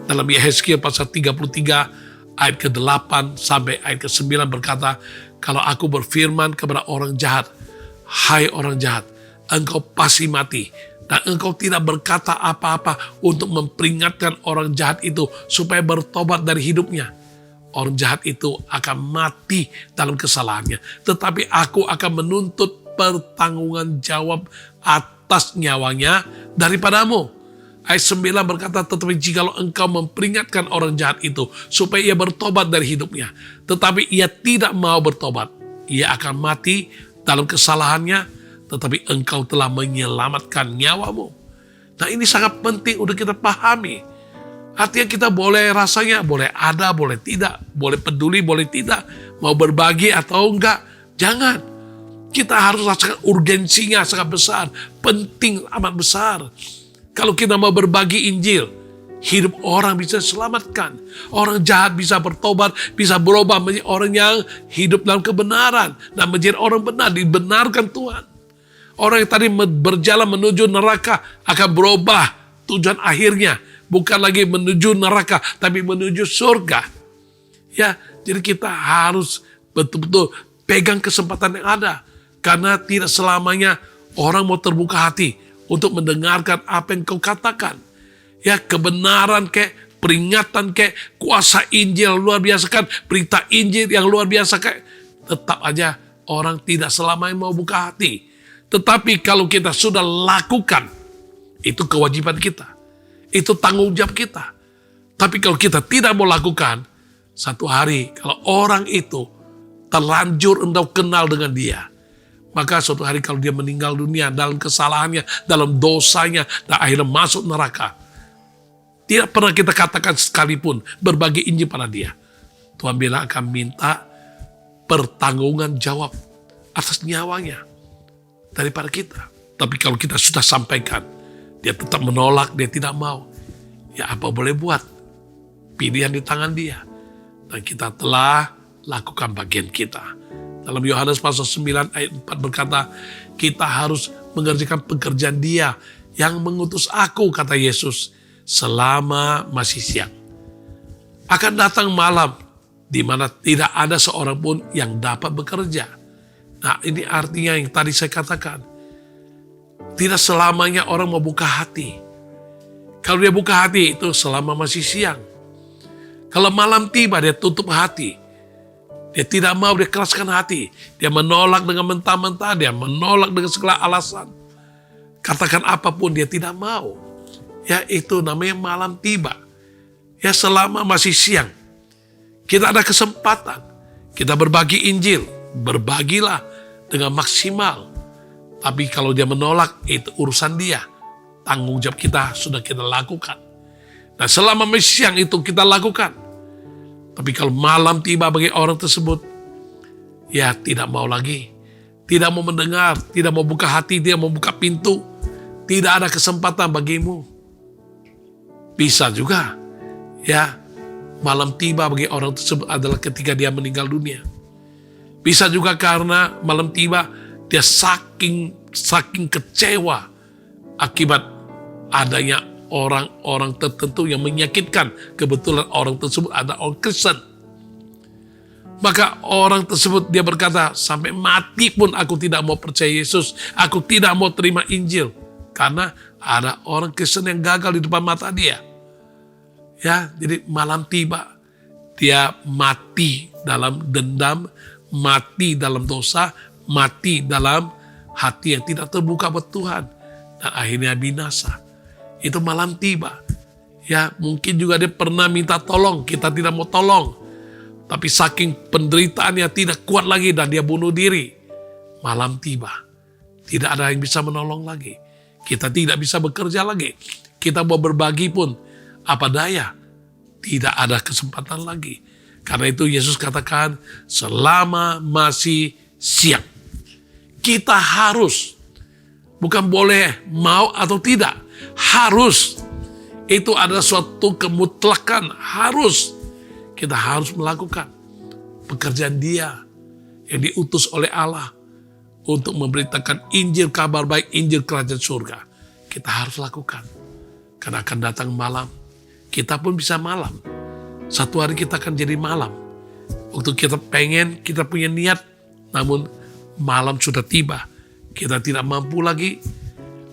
Dalam Yehezkiel pasal 33 ayat ke-8 sampai ayat ke-9 berkata, kalau aku berfirman kepada orang jahat, hai orang jahat, engkau pasti mati, dan engkau tidak berkata apa-apa untuk memperingatkan orang jahat itu supaya bertobat dari hidupnya, orang jahat itu akan mati dalam kesalahannya. Tetapi aku akan menuntut pertanggungan jawab atas nyawanya daripadamu. Ayat 9 berkata, tetapi jikalau engkau memperingatkan orang jahat itu supaya ia bertobat dari hidupnya, tetapi ia tidak mau bertobat, ia akan mati dalam kesalahannya, tetapi engkau telah menyelamatkan nyawamu. Nah, ini sangat penting untuk kita pahami. Artinya kita boleh rasanya, boleh ada, boleh tidak, boleh peduli, boleh tidak, mau berbagi atau enggak, jangan. Kita harus rasakan urgensinya sangat besar, penting amat besar. Kalau kita mau berbagi Injil, hidup orang bisa diselamatkan. Orang jahat bisa bertobat, bisa berubah menjadi orang yang hidup dalam kebenaran. Dan menjadi orang benar, dibenarkan Tuhan. Orang yang tadi berjalan menuju neraka akan berubah tujuan akhirnya. Bukan lagi menuju neraka, tapi menuju surga. Ya, jadi kita harus betul-betul pegang kesempatan yang ada. Karena tidak selamanya orang mau terbuka hati untuk mendengarkan apa yang kau katakan. Ya, kebenaran kayak peringatan kayak kuasa Injil yang luar biasa kan, berita Injil yang luar biasa kayak, tetap aja orang tidak selamanya mau buka hati. Tetapi kalau kita sudah lakukan, itu kewajiban kita. Itu tanggung jawab kita. Tapi kalau kita tidak mau lakukan, satu hari kalau orang itu terlanjur engkau kenal dengan dia, maka suatu hari kalau dia meninggal dunia dalam kesalahannya, dalam dosanya, dan akhirnya masuk neraka, tidak pernah kita katakan sekalipun berbagi Injil pada dia. Tuhan bilang akan minta pertanggungan jawab atas nyawanya daripada kita. Tapi kalau kita sudah sampaikan, dia tetap menolak, dia tidak mau. Ya apa boleh buat? Pilihan di tangan dia. Dan kita telah lakukan bagian kita. Dalam Yohanes pasal 9 ayat 4 berkata, kita harus mengerjakan pekerjaan dia yang mengutus aku, kata Yesus, selama masih siang. Akan datang malam di mana tidak ada seorang pun yang dapat bekerja. Nah, ini artinya yang tadi saya katakan. Tidak selamanya orang mau buka hati. Kalau dia buka hati itu selama masih siang. Kalau malam tiba dia tutup hati. Dia tidak mau, dia keraskan hati. Dia menolak dengan mentah-mentah, dia menolak dengan segala alasan. Katakan apapun dia tidak mau. Ya itu namanya malam tiba. Ya selama masih siang. Kita ada kesempatan. Kita berbagi Injil. Berbagilah dengan maksimal. Tapi kalau dia menolak, itu urusan dia. Tanggung jawab kita sudah kita lakukan. Nah selama masih siang itu kita lakukan. Tapi kalau malam tiba bagi orang tersebut, ya tidak mau lagi. Tidak mau mendengar, tidak mau buka hati, tidak mau buka pintu. Tidak ada kesempatan bagimu. Bisa juga, ya, malam tiba bagi orang tersebut adalah ketika dia meninggal dunia. Bisa juga karena malam tiba dia saking kecewa akibat adanya orang-orang tertentu yang menyakitkan. Kebetulan orang tersebut ada orang Kristen. Maka orang tersebut dia berkata, sampai mati pun aku tidak mau percaya Yesus. Aku tidak mau terima Injil. Karena ada orang Kristen yang gagal di depan mata dia. Ya, jadi malam tiba dia mati dalam dendam, mati dalam dosa, mati dalam hati yang tidak terbuka buat Tuhan. Dan akhirnya binasa. Itu malam tiba. Ya, mungkin juga dia pernah minta tolong, kita tidak mau tolong. Tapi saking penderitaannya tidak kuat lagi dan dia bunuh diri. Malam tiba. Tidak ada yang bisa menolong lagi. Kita tidak bisa bekerja lagi. Kita mau berbagi pun, apa daya? Tidak ada kesempatan lagi. Karena itu Yesus katakan, selama masih siang. Kita harus, bukan boleh mau atau tidak, harus. Itu adalah suatu kemutlakan, harus. Kita harus melakukan pekerjaan dia yang diutus oleh Allah untuk memberitakan Injil, kabar baik, Injil kerajaan surga. Kita harus lakukan. Karena akan datang malam. Kita pun bisa malam. Satu hari kita akan jadi malam. Waktu kita pengen, kita punya niat, namun malam sudah tiba. Kita tidak mampu lagi,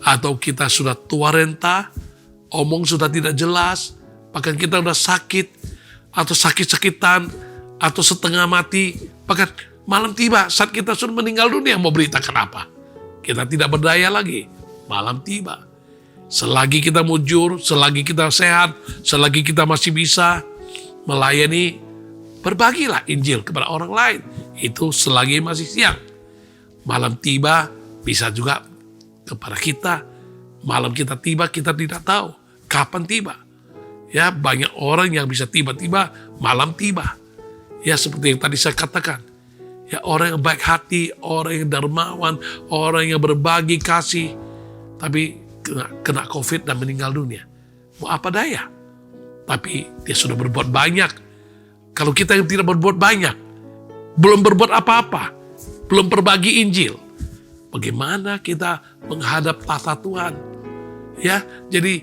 atau kita sudah tua renta, omong sudah tidak jelas, bahkan kita sudah sakit, atau sakit-sakitan, atau setengah mati, bahkan malam tiba saat kita sudah meninggal dunia, mau beritakan apa? Kita tidak berdaya lagi. Malam tiba. Selagi kita mujur, selagi kita sehat, selagi kita masih bisa melayani, berbagilah Injil kepada orang lain. Itu selagi masih siang. Malam tiba bisa juga kepada kita. Malam kita tiba, kita tidak tahu kapan tiba. Ya, banyak orang yang bisa tiba-tiba malam tiba. Ya, seperti yang tadi saya katakan. Ya, orang yang baik hati, orang yang dermawan, orang yang berbagi kasih, tapi kena COVID dan meninggal dunia. Mau apa daya? tapi dia sudah berbuat banyak. Kalau kita yang tidak berbuat banyak, belum berbuat apa-apa, belum berbagi Injil, bagaimana kita menghadap tahta Tuhan? Ya, jadi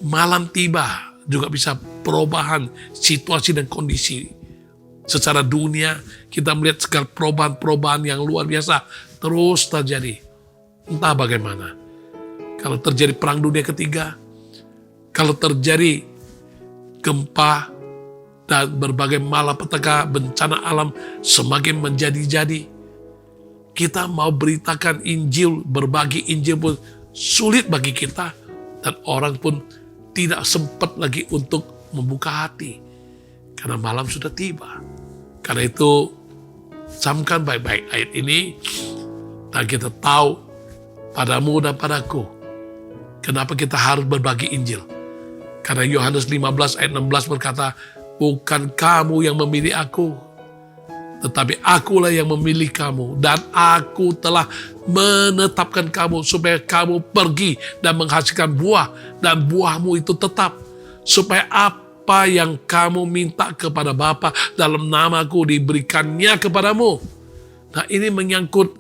malam tiba juga bisa perubahan situasi dan kondisi. Secara dunia kita melihat segala perubahan-perubahan yang luar biasa terus terjadi. Entah bagaimana. Kalau terjadi perang dunia ketiga, kalau terjadi gempa dan berbagai malapetaka bencana alam semakin menjadi-jadi, kita mau beritakan Injil, berbagi Injil pun sulit bagi kita, dan orang pun tidak sempat lagi untuk membuka hati karena malam sudah tiba. Karena itu camkan baik-baik ayat ini, dan kita tahu padamu dan padaku kenapa kita harus berbagi Injil. Karena Yohanes 15 ayat 16 berkata, bukan kamu yang memilih aku, tetapi akulah yang memilih kamu, dan aku telah menetapkan kamu supaya kamu pergi dan menghasilkan buah, dan buahmu itu tetap, supaya apa yang kamu minta kepada Bapa dalam namaku diberikannya kepadamu. Nah, ini menyangkut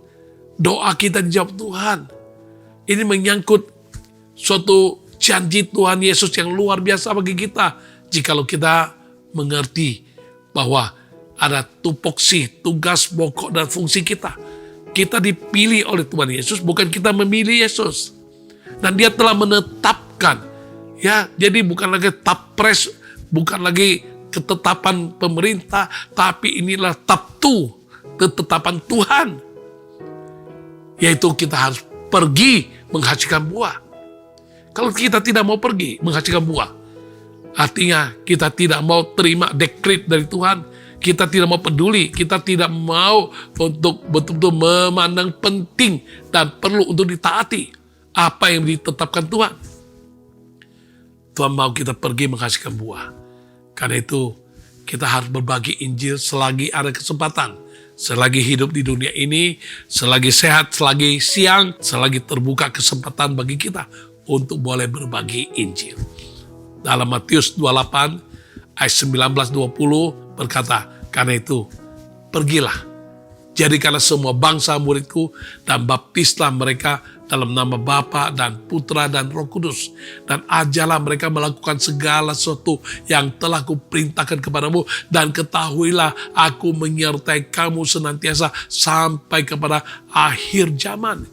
doa kita dijawab Tuhan. Ini menyangkut suatu janji Tuhan Yesus yang luar biasa bagi kita. Jikalau kita mengerti bahwa ada tupoksi, tugas pokok dan fungsi kita. Kita dipilih oleh Tuhan Yesus, bukan kita memilih Yesus. Dan dia telah menetapkan. Ya, jadi bukan lagi tapres, bukan lagi ketetapan pemerintah, tapi inilah taptu, ketetapan Tuhan. Yaitu kita harus pergi menghasilkan buah. Kalau kita tidak mau pergi menghasilkan buah, artinya kita tidak mau terima dekret dari Tuhan, kita tidak mau peduli, kita tidak mau untuk betul-betul memandang penting dan perlu untuk ditaati apa yang ditetapkan Tuhan. Tuhan mau kita pergi menghasilkan buah. Karena itu kita harus berbagi Injil selagi ada kesempatan, selagi hidup di dunia ini, selagi sehat, selagi siang, selagi terbuka kesempatan bagi kita untuk boleh berbagi Injil. Dalam Matius 28 ayat 19-20 berkata, karena itu pergilah, jadikanlah semua bangsa muridku dan baptislah mereka dalam nama Bapa dan Putra dan Roh Kudus, dan ajarlah mereka melakukan segala sesuatu yang telah kuperintahkan kepadamu, dan ketahuilah aku menyertai kamu senantiasa sampai kepada akhir zaman.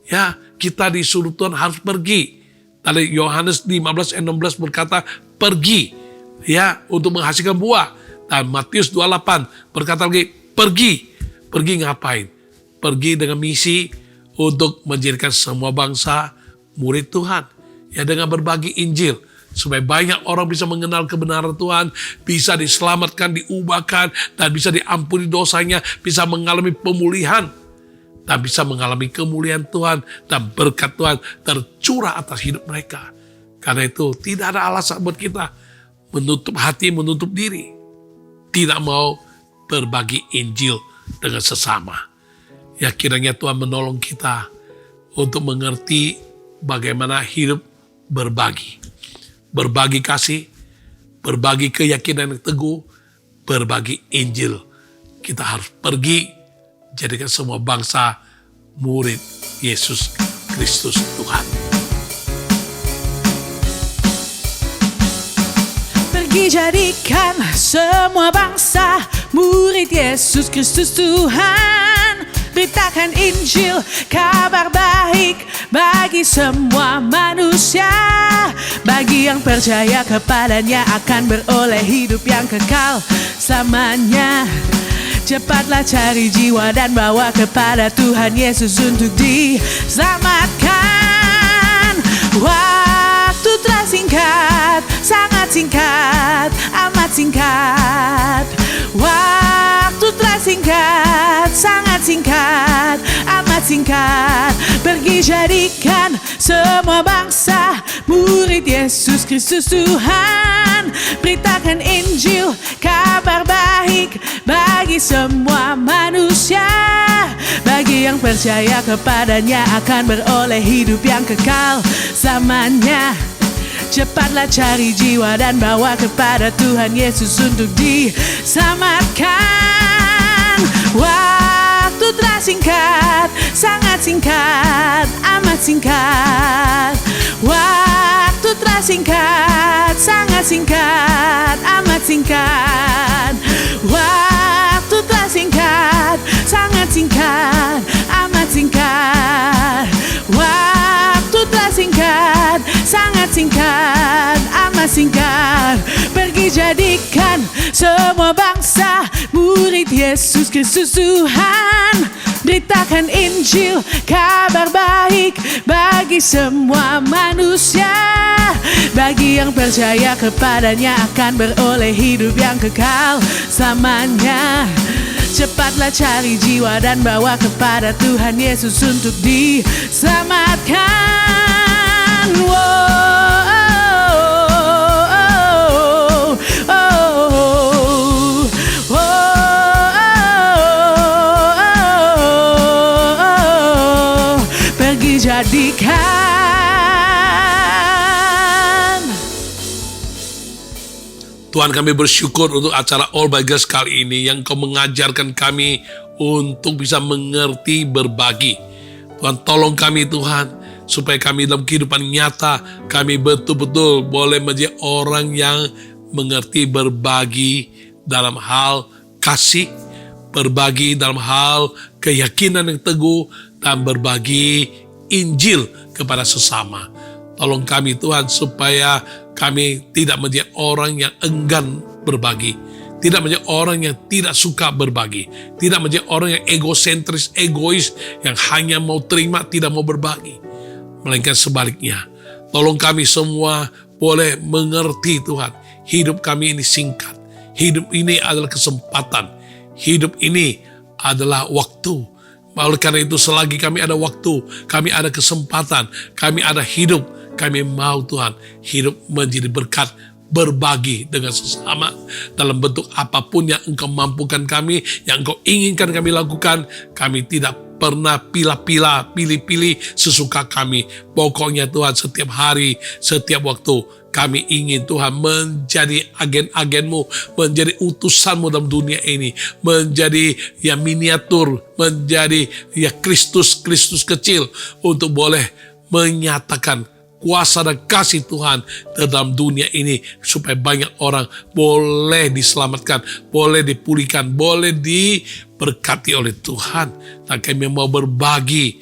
Ya, kita disuruh Tuhan harus pergi. Tadi Yohanes 15 ayat 16 berkata pergi, ya, untuk menghasilkan buah. Dan Matius 28 berkata lagi pergi. Pergi ngapain? Pergi dengan misi untuk menjadikan semua bangsa murid Tuhan. Ya, dengan berbagi Injil supaya banyak orang bisa mengenal kebenaran Tuhan, bisa diselamatkan, diubahkan, dan bisa diampuni dosanya, bisa mengalami pemulihan, dan bisa mengalami kemuliaan Tuhan dan berkat Tuhan tercurah atas hidup mereka. Karena itu tidak ada alasan buat kita menutup hati, menutup diri, tidak mau berbagi Injil dengan sesama. Ya, kiranya Tuhan menolong kita untuk mengerti bagaimana hidup berbagi. Berbagi kasih, berbagi keyakinan yang teguh, berbagi Injil. Kita harus pergi, jadikan semua bangsa murid Yesus Kristus Tuhan. Pergi jadikan semua bangsa murid Yesus Kristus Tuhan. Beritakan Injil, kabar baik bagi semua manusia. Bagi yang percaya kepadanya akan beroleh hidup yang kekal selamanya. Cepatlah cari jiwa dan bawa kepada Tuhan Yesus untuk diselamatkan. Waktu telah singkat, sangat singkat, amat singkat. Waktu telah singkat, sangat singkat, amat singkat. Pergi jadikan semua bangsa murid Yesus Kristus Tuhan. Beritakan Injil, kabar baik bagi semua manusia. Bagi yang percaya kepadanya akan beroleh hidup yang kekal selamanya. Cepatlah cari jiwa dan bawa kepada Tuhan Yesus untuk diselamatkan. Waktu telah singkat, sangat singkat, amat singkat. Waktu telah singkat, sangat singkat, amat singkat. Waktu telah singkat, sangat singkat, amat singkat. Waktu telah singkat, sangat singkat, amat singkat. Pergi jadikan semua bangsa murid Yesus Kristus Tuhan. Beritakan Injil, kabar baik bagi semua manusia. Bagi yang percaya kepadanya akan beroleh hidup yang kekal selamanya. Cepatlah cari jiwa dan bawa kepada Tuhan Yesus untuk diselamatkan. Pergi jadikan. Tuhan, kami bersyukur untuk acara All by Grace kali ini yang Kau mengajarkan kami untuk bisa mengerti berbagi. Tuhan, tolong kami Tuhan, supaya kami dalam kehidupan nyata, kami betul-betul boleh menjadi orang yang mengerti berbagi dalam hal kasih, berbagi dalam hal keyakinan yang teguh, dan berbagi Injil kepada sesama. Tolong kami Tuhan supaya kami tidak menjadi orang yang enggan berbagi, tidak menjadi orang yang tidak suka berbagi, tidak menjadi orang yang egosentris, egois, yang hanya mau terima, tidak mau berbagi. Melainkan sebaliknya. Tolong kami semua boleh mengerti Tuhan, hidup kami ini singkat, hidup ini adalah kesempatan, hidup ini adalah waktu. Oleh karena itu selagi kami ada waktu, kami ada kesempatan, kami ada hidup, kami mau Tuhan hidup menjadi berkat, berbagi dengan sesama dalam bentuk apapun yang Engkau mampukan kami, yang Engkau inginkan kami lakukan. Kami tidak pernah pilih-pilih sesuka kami. Pokoknya Tuhan, setiap hari, setiap waktu kami ingin Tuhan menjadi agen-agen-Mu, menjadi utusan-Mu dalam dunia ini, menjadi ya miniatur, menjadi ya Kristus kecil untuk boleh menyatakan kuasa dan kasih Tuhan dalam dunia ini, supaya banyak orang boleh diselamatkan, boleh dipulihkan, boleh diberkati oleh Tuhan. Dan kami mau berbagi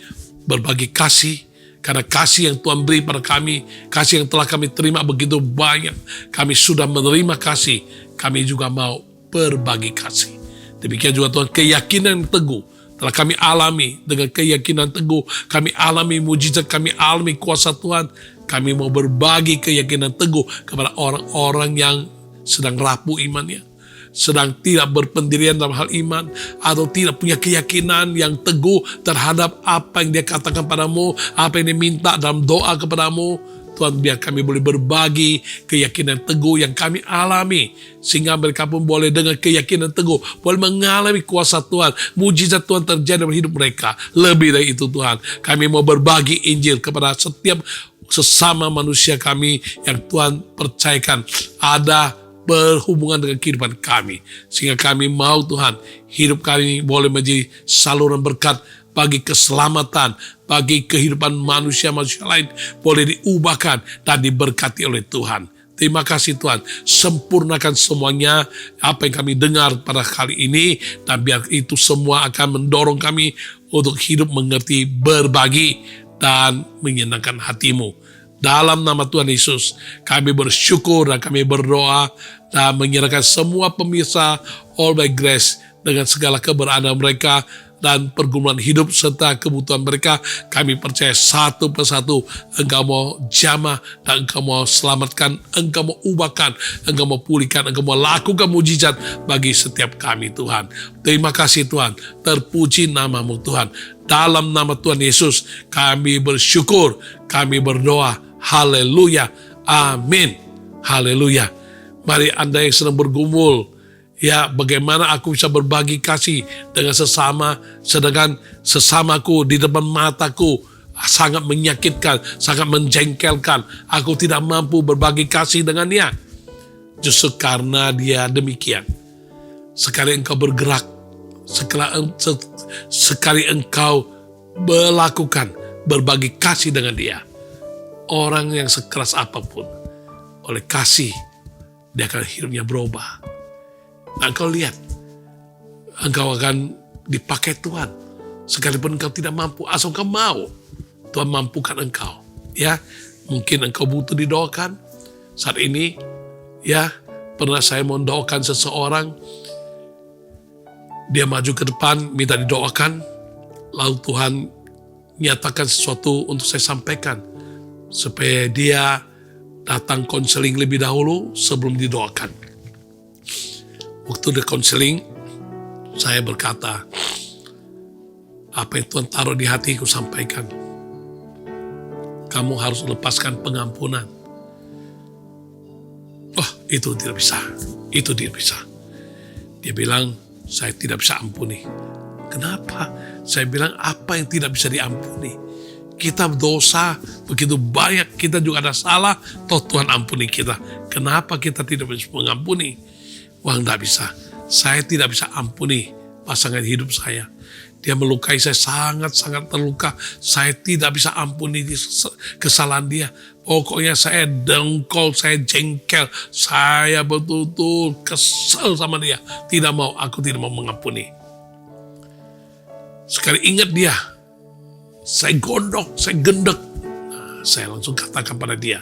kasih, karena kasih yang Tuhan beri pada kami, kasih yang telah kami terima begitu banyak. Kami sudah menerima kasih, kami juga mau berbagi kasih. Demikian juga Tuhan, keyakinan yang teguh telah kami alami. Dengan keyakinan teguh kami alami mujizat, kami alami kuasa Tuhan. Kami mau berbagi keyakinan teguh kepada orang-orang yang sedang rapuh imannya, sedang tidak berpendirian dalam hal iman, atau tidak punya keyakinan yang teguh terhadap apa yang dia katakan padamu, apa yang dia minta dalam doa kepadamu. Tuhan, biar kami boleh berbagi keyakinan teguh yang kami alami, sehingga mereka pun boleh dengan keyakinan teguh boleh mengalami kuasa Tuhan, mujizat Tuhan terjadi dalam hidup mereka. Lebih dari itu Tuhan, kami mau berbagi Injil kepada setiap sesama manusia kami yang Tuhan percayakan ada berhubungan dengan kehidupan kami, sehingga kami mau Tuhan hidup kami boleh menjadi saluran berkat bagi keselamatan, bagi kehidupan manusia-manusia lain, boleh diubahkan dan diberkati oleh Tuhan. Terima kasih Tuhan, sempurnakan semuanya apa yang kami dengar pada kali ini, dan biar itu semua akan mendorong kami untuk hidup mengerti berbagi dan menyenangkan hati-Mu. Dalam nama Tuhan Yesus, kami bersyukur dan kami berdoa dan menyerahkan semua pemirsa All by Grace dengan segala keberadaan mereka dan pergumulan hidup serta kebutuhan mereka. Kami percaya satu persatu Engkau mau jamah dan Engkau mau selamatkan, Engkau mau ubahkan, Engkau mau pulihkan, Engkau mau lakukan mujizat bagi setiap kami Tuhan. Terima kasih Tuhan, terpuji nama-Mu Tuhan. Dalam nama Tuhan Yesus kami bersyukur, kami berdoa. Haleluya, amin, haleluya. Mari Anda yang sedang bergumul, ya, bagaimana aku bisa berbagi kasih dengan sesama, sedangkan sesamaku di depan mataku sangat menyakitkan, sangat menjengkelkan. Aku tidak mampu berbagi kasih dengan dia. Justru karena dia demikian, sekali engkau bergerak, sekali engkau melakukan berbagi kasih dengan dia, orang yang sekeras apapun, oleh kasih, dia akan hidupnya berubah. Nah, engkau lihat, engkau akan dipakai Tuhan. Sekalipun engkau tidak mampu, asal engkau mau, Tuhan mampukan engkau. Ya, mungkin engkau butuh didoakan. Saat ini, ya, pernah saya mendoakan seseorang, dia maju ke depan, minta didoakan, lalu Tuhan nyatakan sesuatu untuk saya sampaikan, supaya dia datang konseling lebih dahulu sebelum didoakan. Waktu dia konseling, saya berkata, apa yang Tuhan taruh di hatiku sampaikan. Kamu harus lepaskan pengampunan. Oh, itu tidak bisa. Itu tidak bisa. Dia bilang, saya tidak bisa ampuni. Kenapa? Saya bilang, apa yang tidak bisa diampuni? Kita dosa begitu banyak, kita juga ada salah, toh Tuhan ampuni kita. Kenapa kita tidak bisa mengampuni? Wah, tidak bisa. Saya tidak bisa ampuni pasangan hidup saya. Dia melukai saya, sangat-sangat terluka. Saya tidak bisa ampuni kesalahan dia. Pokoknya saya dengkol, saya jengkel. Saya betul-betul kesel sama dia. Aku tidak mau mengampuni. Sekali ingat dia, saya gondok, saya gendek. Nah, saya langsung katakan pada dia,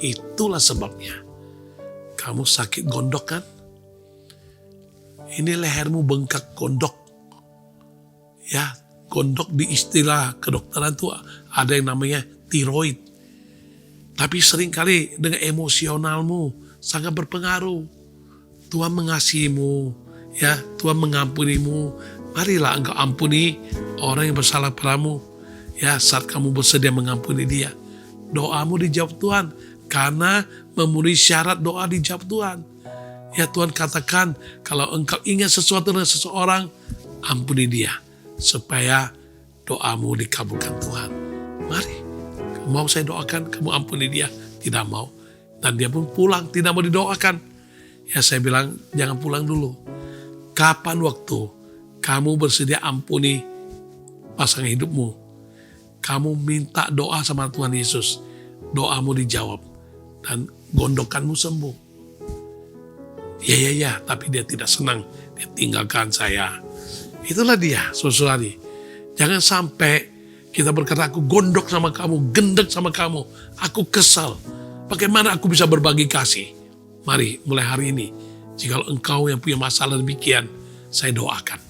itulah sebabnya. Kamu sakit gondok kan? Ini lehermu bengkak gondok. Ya, gondok di istilah kedokteran itu ada yang namanya tiroid. Tapi seringkali dengan emosionalmu sangat berpengaruh. Tuhan mengasihimu, ya, Tuhan mengampunimu. Marilah engkau ampuni orang yang bersalah padamu. Ya, saat kamu bersedia mengampuni dia, doamu dijawab Tuhan, karena memenuhi syarat doa dijawab Tuhan. Ya, Tuhan katakan, kalau engkau ingat sesuatu dengan seseorang, ampuni dia, supaya doamu dikabulkan Tuhan. Mari, mau saya doakan, kamu ampuni dia. Tidak mau. Dan dia pun pulang, tidak mau didoakan. Ya, saya bilang, jangan pulang dulu. Kapan waktu kamu bersedia ampuni pasangan hidupmu, kamu minta doa sama Tuhan Yesus, doamu dijawab, dan gondokanmu sembuh. Ya, tapi dia tidak senang, dia tinggalkan saya. Itulah dia, saudara. Jangan sampai kita berkata, aku gondok sama kamu, gendek sama kamu, aku kesal. Bagaimana aku bisa berbagi kasih? Mari, mulai hari ini, jika engkau yang punya masalah demikian, saya doakan.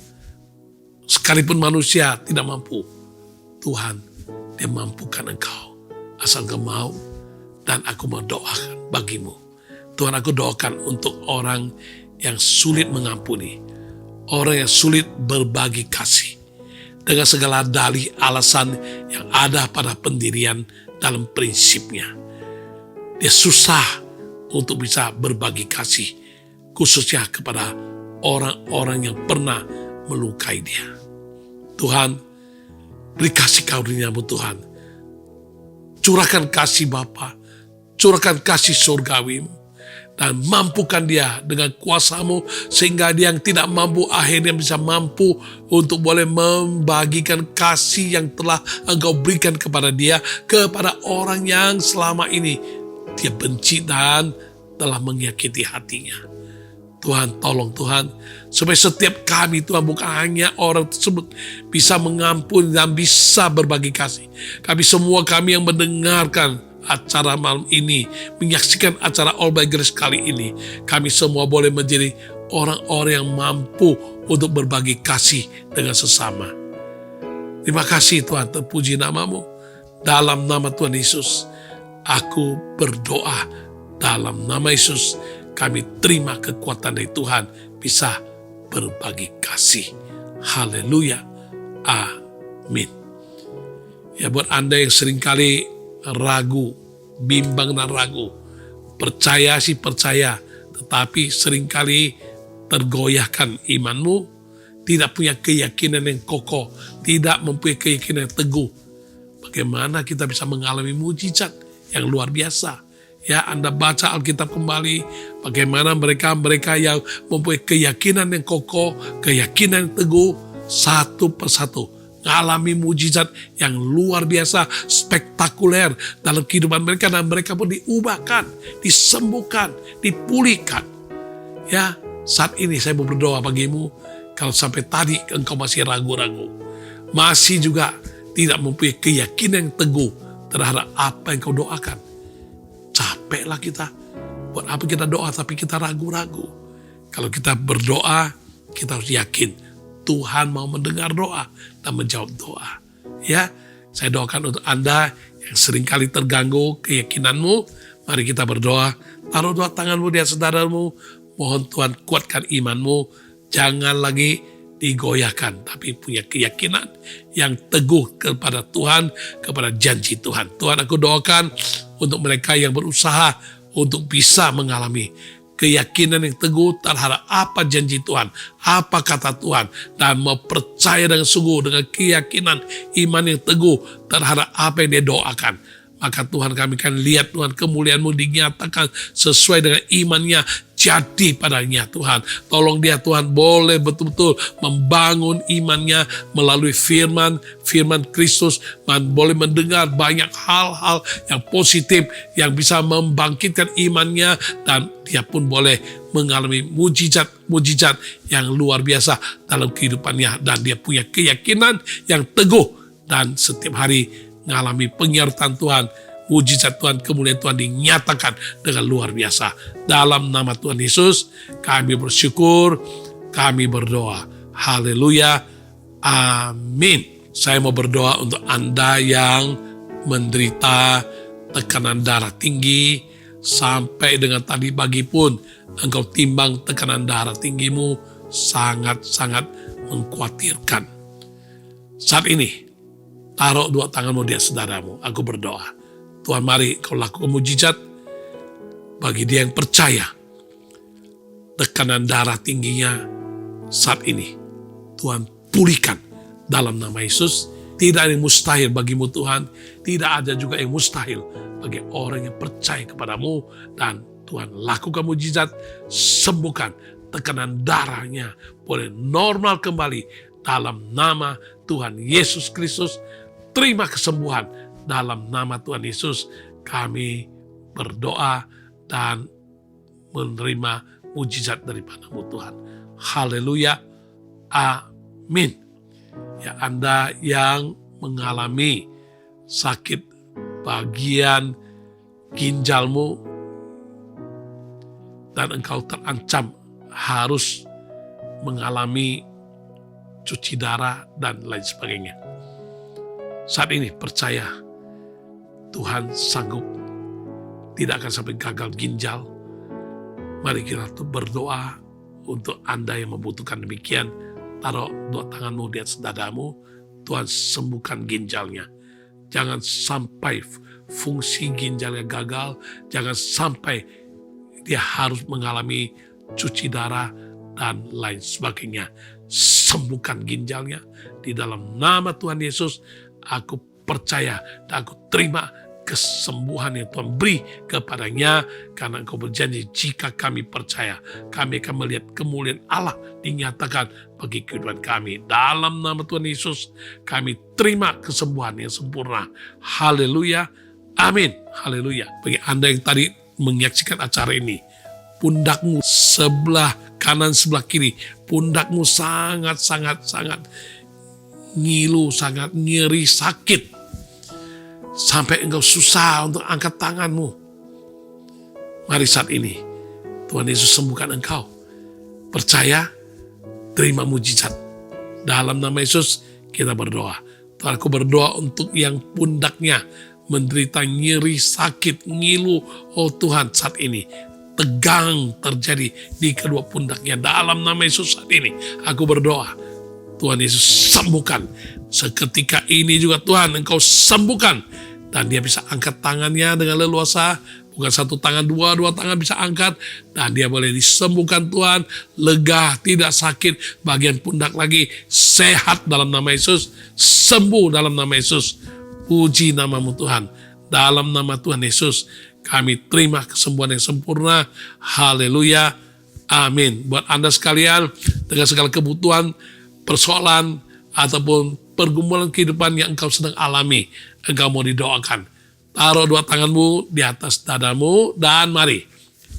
Sekalipun manusia tidak mampu, Tuhan, dia mampukan engkau. Asal engkau mau, dan aku mau doakan bagimu. Tuhan, aku doakan untuk orang yang sulit mengampuni, orang yang sulit berbagi kasih, dengan segala dalih alasan yang ada pada pendirian dalam prinsipnya. Dia susah untuk bisa berbagi kasih, khususnya kepada orang-orang yang pernah melukai dia. Tuhan, beri kasih karunia-Mu Tuhan. Curahkan kasih Bapa, curahkan kasih surgawi-Mu, dan mampukan dia dengan kuasa-Mu, sehingga dia yang tidak mampu akhirnya bisa mampu untuk boleh membagikan kasih yang telah Engkau berikan kepada dia, kepada orang yang selama ini dia benci dan telah menyakiti hatinya. Tuhan, tolong Tuhan, supaya setiap kami Tuhan, bukan hanya orang tersebut bisa mengampuni dan bisa berbagi kasih. Kami yang mendengarkan acara malam ini, menyaksikan acara All by Grace kali ini, kami semua boleh menjadi orang-orang yang mampu untuk berbagi kasih dengan sesama. Terima kasih Tuhan, terpuji nama-Mu. Dalam nama Tuhan Yesus, aku berdoa. Dalam nama Yesus, kami terima kekuatan dari Tuhan, bisa berbagi kasih. Haleluya. Amin. Ya, buat Anda yang seringkali ragu, bimbang dan ragu, percaya sih percaya, tetapi seringkali tergoyahkan imanmu, tidak punya keyakinan yang kokoh, tidak mempunyai keyakinan yang teguh. bagaimana kita bisa mengalami mujizat yang luar biasa. Ya, Anda baca Alkitab kembali, bagaimana mereka yang mempunyai keyakinan yang kokoh, keyakinan yang teguh, satu persatu mengalami mujizat yang luar biasa, spektakuler dalam kehidupan mereka, dan mereka pun diubahkan, disembuhkan, dipulihkan. Ya, saat ini saya mau berdoa bagimu, kalau sampai tadi engkau masih ragu-ragu, masih juga tidak mempunyai keyakinan yang teguh terhadap apa yang kau doakan. Capeklah kita. Buat apa kita doa tapi kita ragu-ragu? Kalau kita berdoa, kita harus yakin Tuhan mau mendengar doa dan menjawab doa. Ya, saya doakan untuk Anda yang seringkali terganggu keyakinanmu. Mari kita berdoa. Taruh dua tanganmu di atas dadamu. Mohon Tuhan kuatkan imanmu. Jangan lagi digoyahkan, tapi punya keyakinan yang teguh kepada Tuhan, kepada janji Tuhan. Tuhan, aku doakan untuk mereka yang berusaha untuk bisa mengalami keyakinan yang teguh terhadap apa janji Tuhan, apa kata Tuhan, dan mau percaya dengan sungguh, dengan keyakinan iman yang teguh terhadap apa yang dia doakan. Maka Tuhan, kami akan lihat Tuhan kemuliaan-Mu dinyatakan sesuai dengan imannya jadi padanya. Tuhan, tolong dia Tuhan boleh betul-betul membangun imannya melalui firman Kristus, boleh mendengar banyak hal-hal yang positif yang bisa membangkitkan imannya, dan dia pun boleh mengalami mujizat yang luar biasa dalam kehidupannya, dan dia punya keyakinan yang teguh dan setiap hari mengalami penyertaan Tuhan, mujizat Tuhan, kemuliaan Tuhan dinyatakan dengan luar biasa. Dalam nama Tuhan Yesus, kami bersyukur, kami berdoa. Haleluya, amin. Saya mau berdoa untuk Anda yang menderita tekanan darah tinggi, sampai dengan tadi pagi pun engkau timbang tekanan darah tinggimu, sangat-sangat mengkhawatirkan. Saat ini, taruh dua tanganmu di atas dadamu. Aku berdoa. Tuhan, mari kau lakukan mujizat bagi dia yang percaya. Tekanan darah tingginya saat ini, Tuhan pulihkan dalam nama Yesus. Tidak ada yang mustahil bagimu Tuhan. Tidak ada juga yang mustahil bagi orang yang percaya kepadamu. Dan Tuhan lakukan mujizat, sembuhkan tekanan darahnya. Boleh normal kembali dalam nama Tuhan Yesus Kristus. Terima kesembuhan dalam nama Tuhan Yesus. Kami berdoa dan menerima mujizat daripada-Mu Tuhan. Haleluya. Amin. Ya, Anda yang mengalami sakit bagian ginjalmu dan engkau terancam harus mengalami cuci darah dan lain sebagainya. Saat ini percaya Tuhan sanggup, tidak akan sampai gagal ginjal. Mari kita berdoa untuk Anda yang membutuhkan demikian. Taruh dua tanganmu di atas dadamu. Tuhan sembuhkan ginjalnya. Jangan sampai fungsi ginjalnya gagal. Jangan sampai dia harus mengalami cuci darah dan lain sebagainya. Sembuhkan ginjalnya di dalam nama Tuhan Yesus. Aku percaya dan aku terima kesembuhan yang Tuhan beri kepadanya, karena Engkau berjanji jika kami percaya, kami akan melihat kemuliaan Allah dinyatakan bagi kehidupan kami. Dalam nama Tuhan Yesus, kami terima kesembuhan yang sempurna. Haleluya, amin, haleluya. Bagi Anda yang tadi menyaksikan acara ini, pundakmu sebelah kanan, sebelah kiri, pundakmu sangat ngilu, sangat nyeri, sakit, sampai engkau susah untuk angkat tanganmu. Mari saat ini Tuhan Yesus sembuhkan engkau. Percaya, terima mujizat. Dalam nama Yesus kita berdoa. Tuhan, aku berdoa untuk yang pundaknya menderita nyeri, sakit, ngilu. Oh Tuhan, saat ini tegang terjadi di kedua pundaknya. Dalam nama Yesus saat ini aku berdoa, Tuhan Yesus sembuhkan. Seketika ini juga Tuhan Engkau sembuhkan. Dan dia bisa angkat tangannya dengan leluasa. Bukan satu tangan, dua tangan bisa angkat. Dan dia boleh disembuhkan Tuhan. Lega, tidak sakit. Bagian pundak lagi sehat dalam nama Yesus. Sembuh dalam nama Yesus. Puji namamu Tuhan. Dalam nama Tuhan Yesus, kami terima kesembuhan yang sempurna. Haleluya. Amin. Buat Anda sekalian, dengan segala kebutuhan, persoalan, ataupun pergumulan kehidupan yang engkau sedang alami, engkau mau didoakan. Taruh dua tanganmu di atas dadamu, dan mari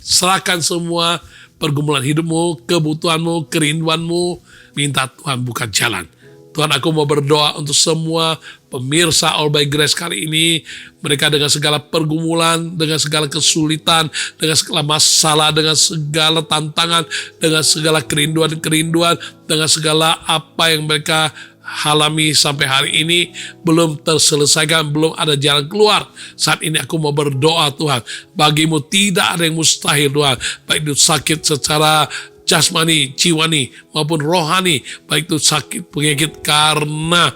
serahkan semua pergumulan hidupmu, kebutuhanmu, kerinduanmu. Minta Tuhan buka jalan. Tuhan, aku mau berdoa untuk semua pemirsa All by Grace kali ini. Mereka dengan segala pergumulan, dengan segala kesulitan, dengan segala masalah, dengan segala tantangan, dengan segala kerinduan-kerinduan, dengan segala apa yang mereka alami sampai hari ini belum terselesaikan, belum ada jalan keluar. Saat ini aku mau berdoa, Tuhan, bagimu tidak ada yang mustahil, Tuhan. Baik itu sakit secara jasmani, jiwani, maupun rohani, baik itu sakit penyakit karena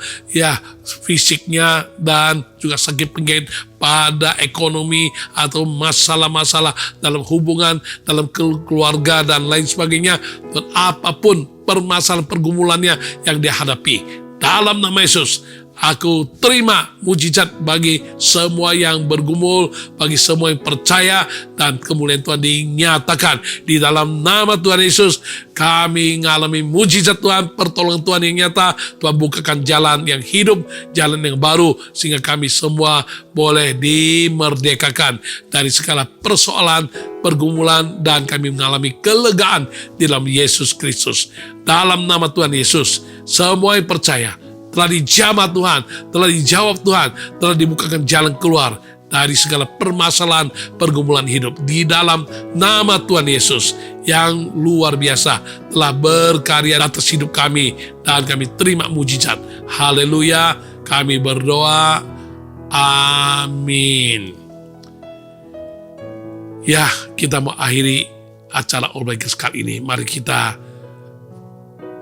fisiknya, dan juga sakit penyakit pada ekonomi atau masalah-masalah dalam hubungan, dalam keluarga, dan lain sebagainya. Dan apapun permasalahan pergumulannya yang dihadapi, dalam nama Yesus, aku terima mujizat bagi semua yang bergumul, bagi semua yang percaya, dan kemuliaan Tuhan dinyatakan. Di dalam nama Tuhan Yesus, kami mengalami mujizat Tuhan, pertolongan Tuhan yang nyata. Tuhan bukakan jalan yang hidup, jalan yang baru, sehingga kami semua boleh dimerdekakan dari segala persoalan, pergumulan, dan kami mengalami kelegaan di dalam Yesus Kristus. Dalam nama Tuhan Yesus, semua yang percaya telah dijamah Tuhan, telah dijawab Tuhan, telah dibukakan jalan keluar dari segala permasalahan pergumulan hidup. Di dalam nama Tuhan Yesus yang luar biasa telah berkarya atas hidup kami, dan kami terima mujizat. Haleluya, kami berdoa. Amin. Ya, kita mau akhiri acara All by Grace kali ini. Mari kita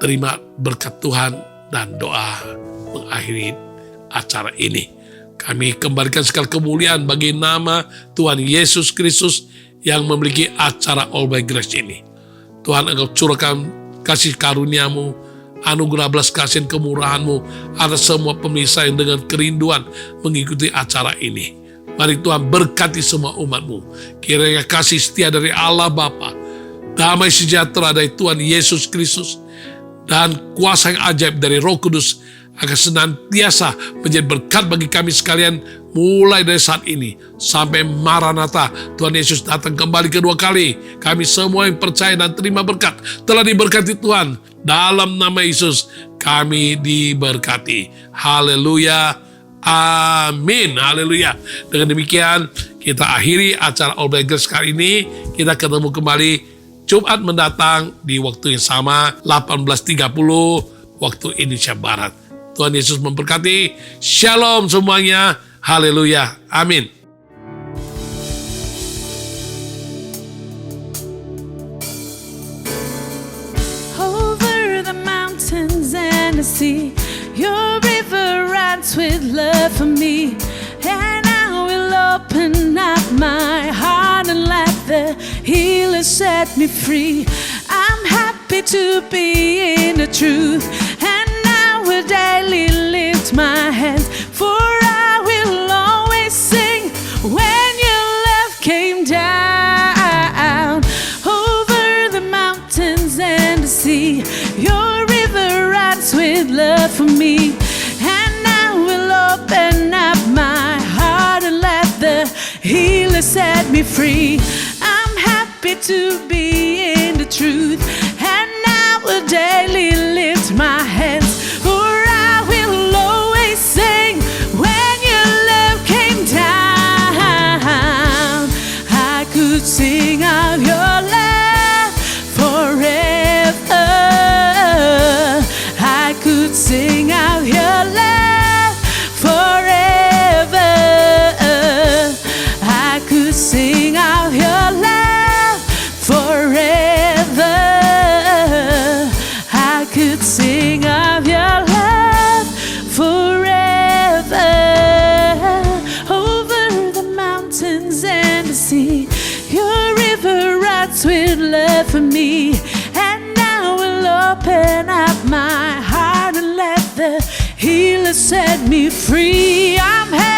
terima berkat Tuhan dan doa mengakhiri acara ini. Kami kembalikan segala kemuliaan bagi nama Tuhan Yesus Kristus yang memiliki acara All by Grace ini. Tuhan, Engkau curahkan kasih karuniamu, anugerah belas kasihan kemurahanmu atas semua pemirsa yang dengan kerinduan mengikuti acara ini. Mari Tuhan berkati semua umat-Mu. Kiranya kasih setia dari Allah Bapa, damai sejahtera dari Tuhan Yesus Kristus, dan kuasa yang ajaib dari Roh Kudus akan senantiasa menjadi berkat bagi kami sekalian, mulai dari saat ini sampai Maranatha, Tuhan Yesus datang kembali kedua kali. Kami semua yang percaya dan terima berkat telah diberkati Tuhan. Dalam nama Yesus kami diberkati. Haleluya. Amin. Haleluya. Dengan demikian kita akhiri acara All by Grace kali ini. Kita ketemu kembali Jumat mendatang di waktu yang sama, 18.30 waktu Indonesia Barat. Tuhan Yesus memberkati. Shalom semuanya. Haleluya. Amin. Over the mountains and the sea, your river runs with love for me. And I will open up my heart and let the healer set me free. I'm happy to be in the truth, and I will daily lift my hands, for I will always sing when your love came down. Over the mountains and the sea, your river runs with love for me. And I will open up my heart and let the healer set me free. I'm happy to be in the truth, and I will daily lift my hands, for I will always sing when your love came down. I could sing of your love forever. I could sing of your love forever. I could sing of your love forever. I could sing of your love forever. Over the mountains and the sea, your river runs with love for me. And I will open up my heart and let the healer set me free. I'm happy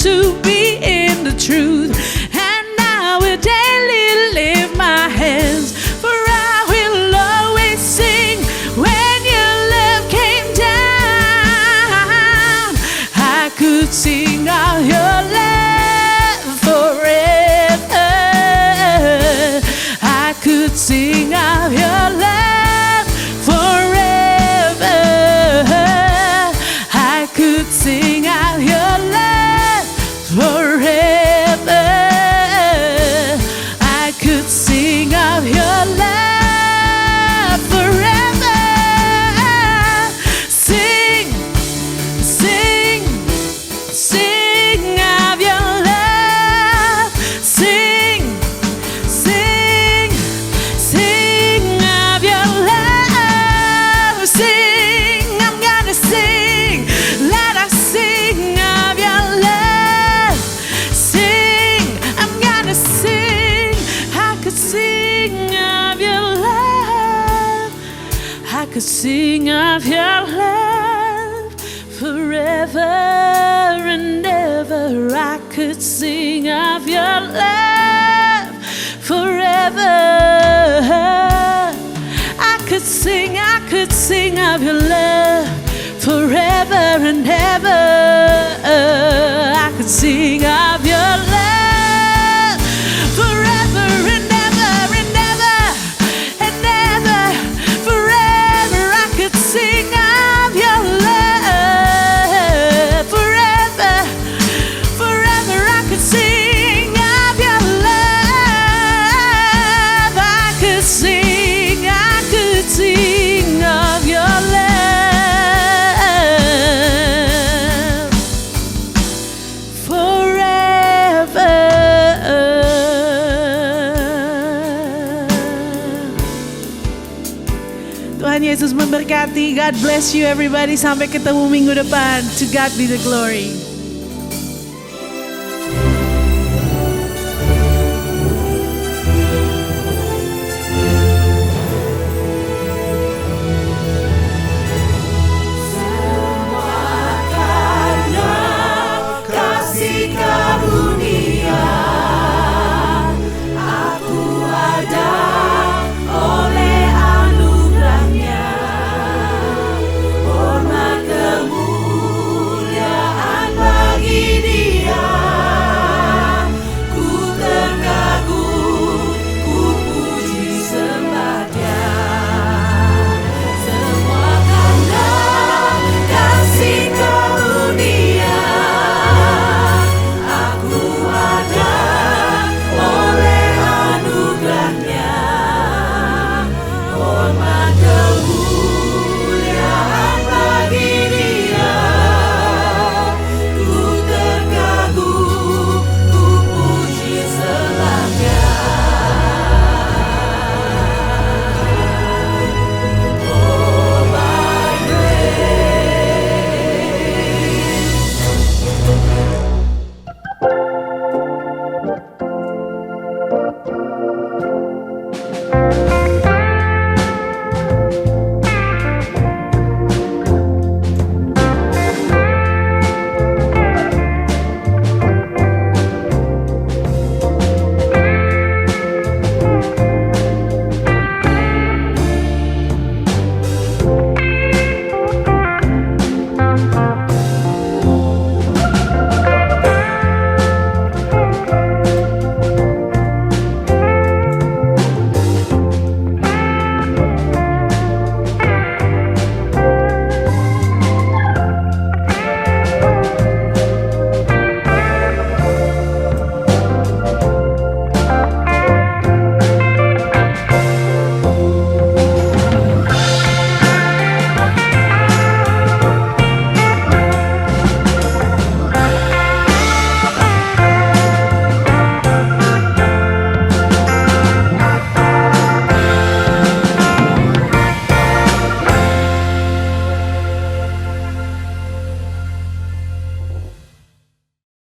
to be in the truth, and I will daily lift my hands, for I will always sing when your love came down. I could sing of your love forever. I could sing of your love forever. I could sing of your love forever. I could sing of your love forever. Sing, sing, sing of your love. Sing, sing, sing of your love. Sing, I'm gonna sing. Let us sing of your love. Sing, I'm gonna sing. I could sing of your love. I could sing of your love forever and ever. I could sing of your love forever. I could sing of your love forever and ever. I could sing of your love forever and ever and ever and ever. Forever I could sing of your love forever. Forever I could sing of your love. I could sing of your love forever. Tuhan Yesus memberkati. God bless you everybody. Sampai ketemu minggu depan. To God be the glory.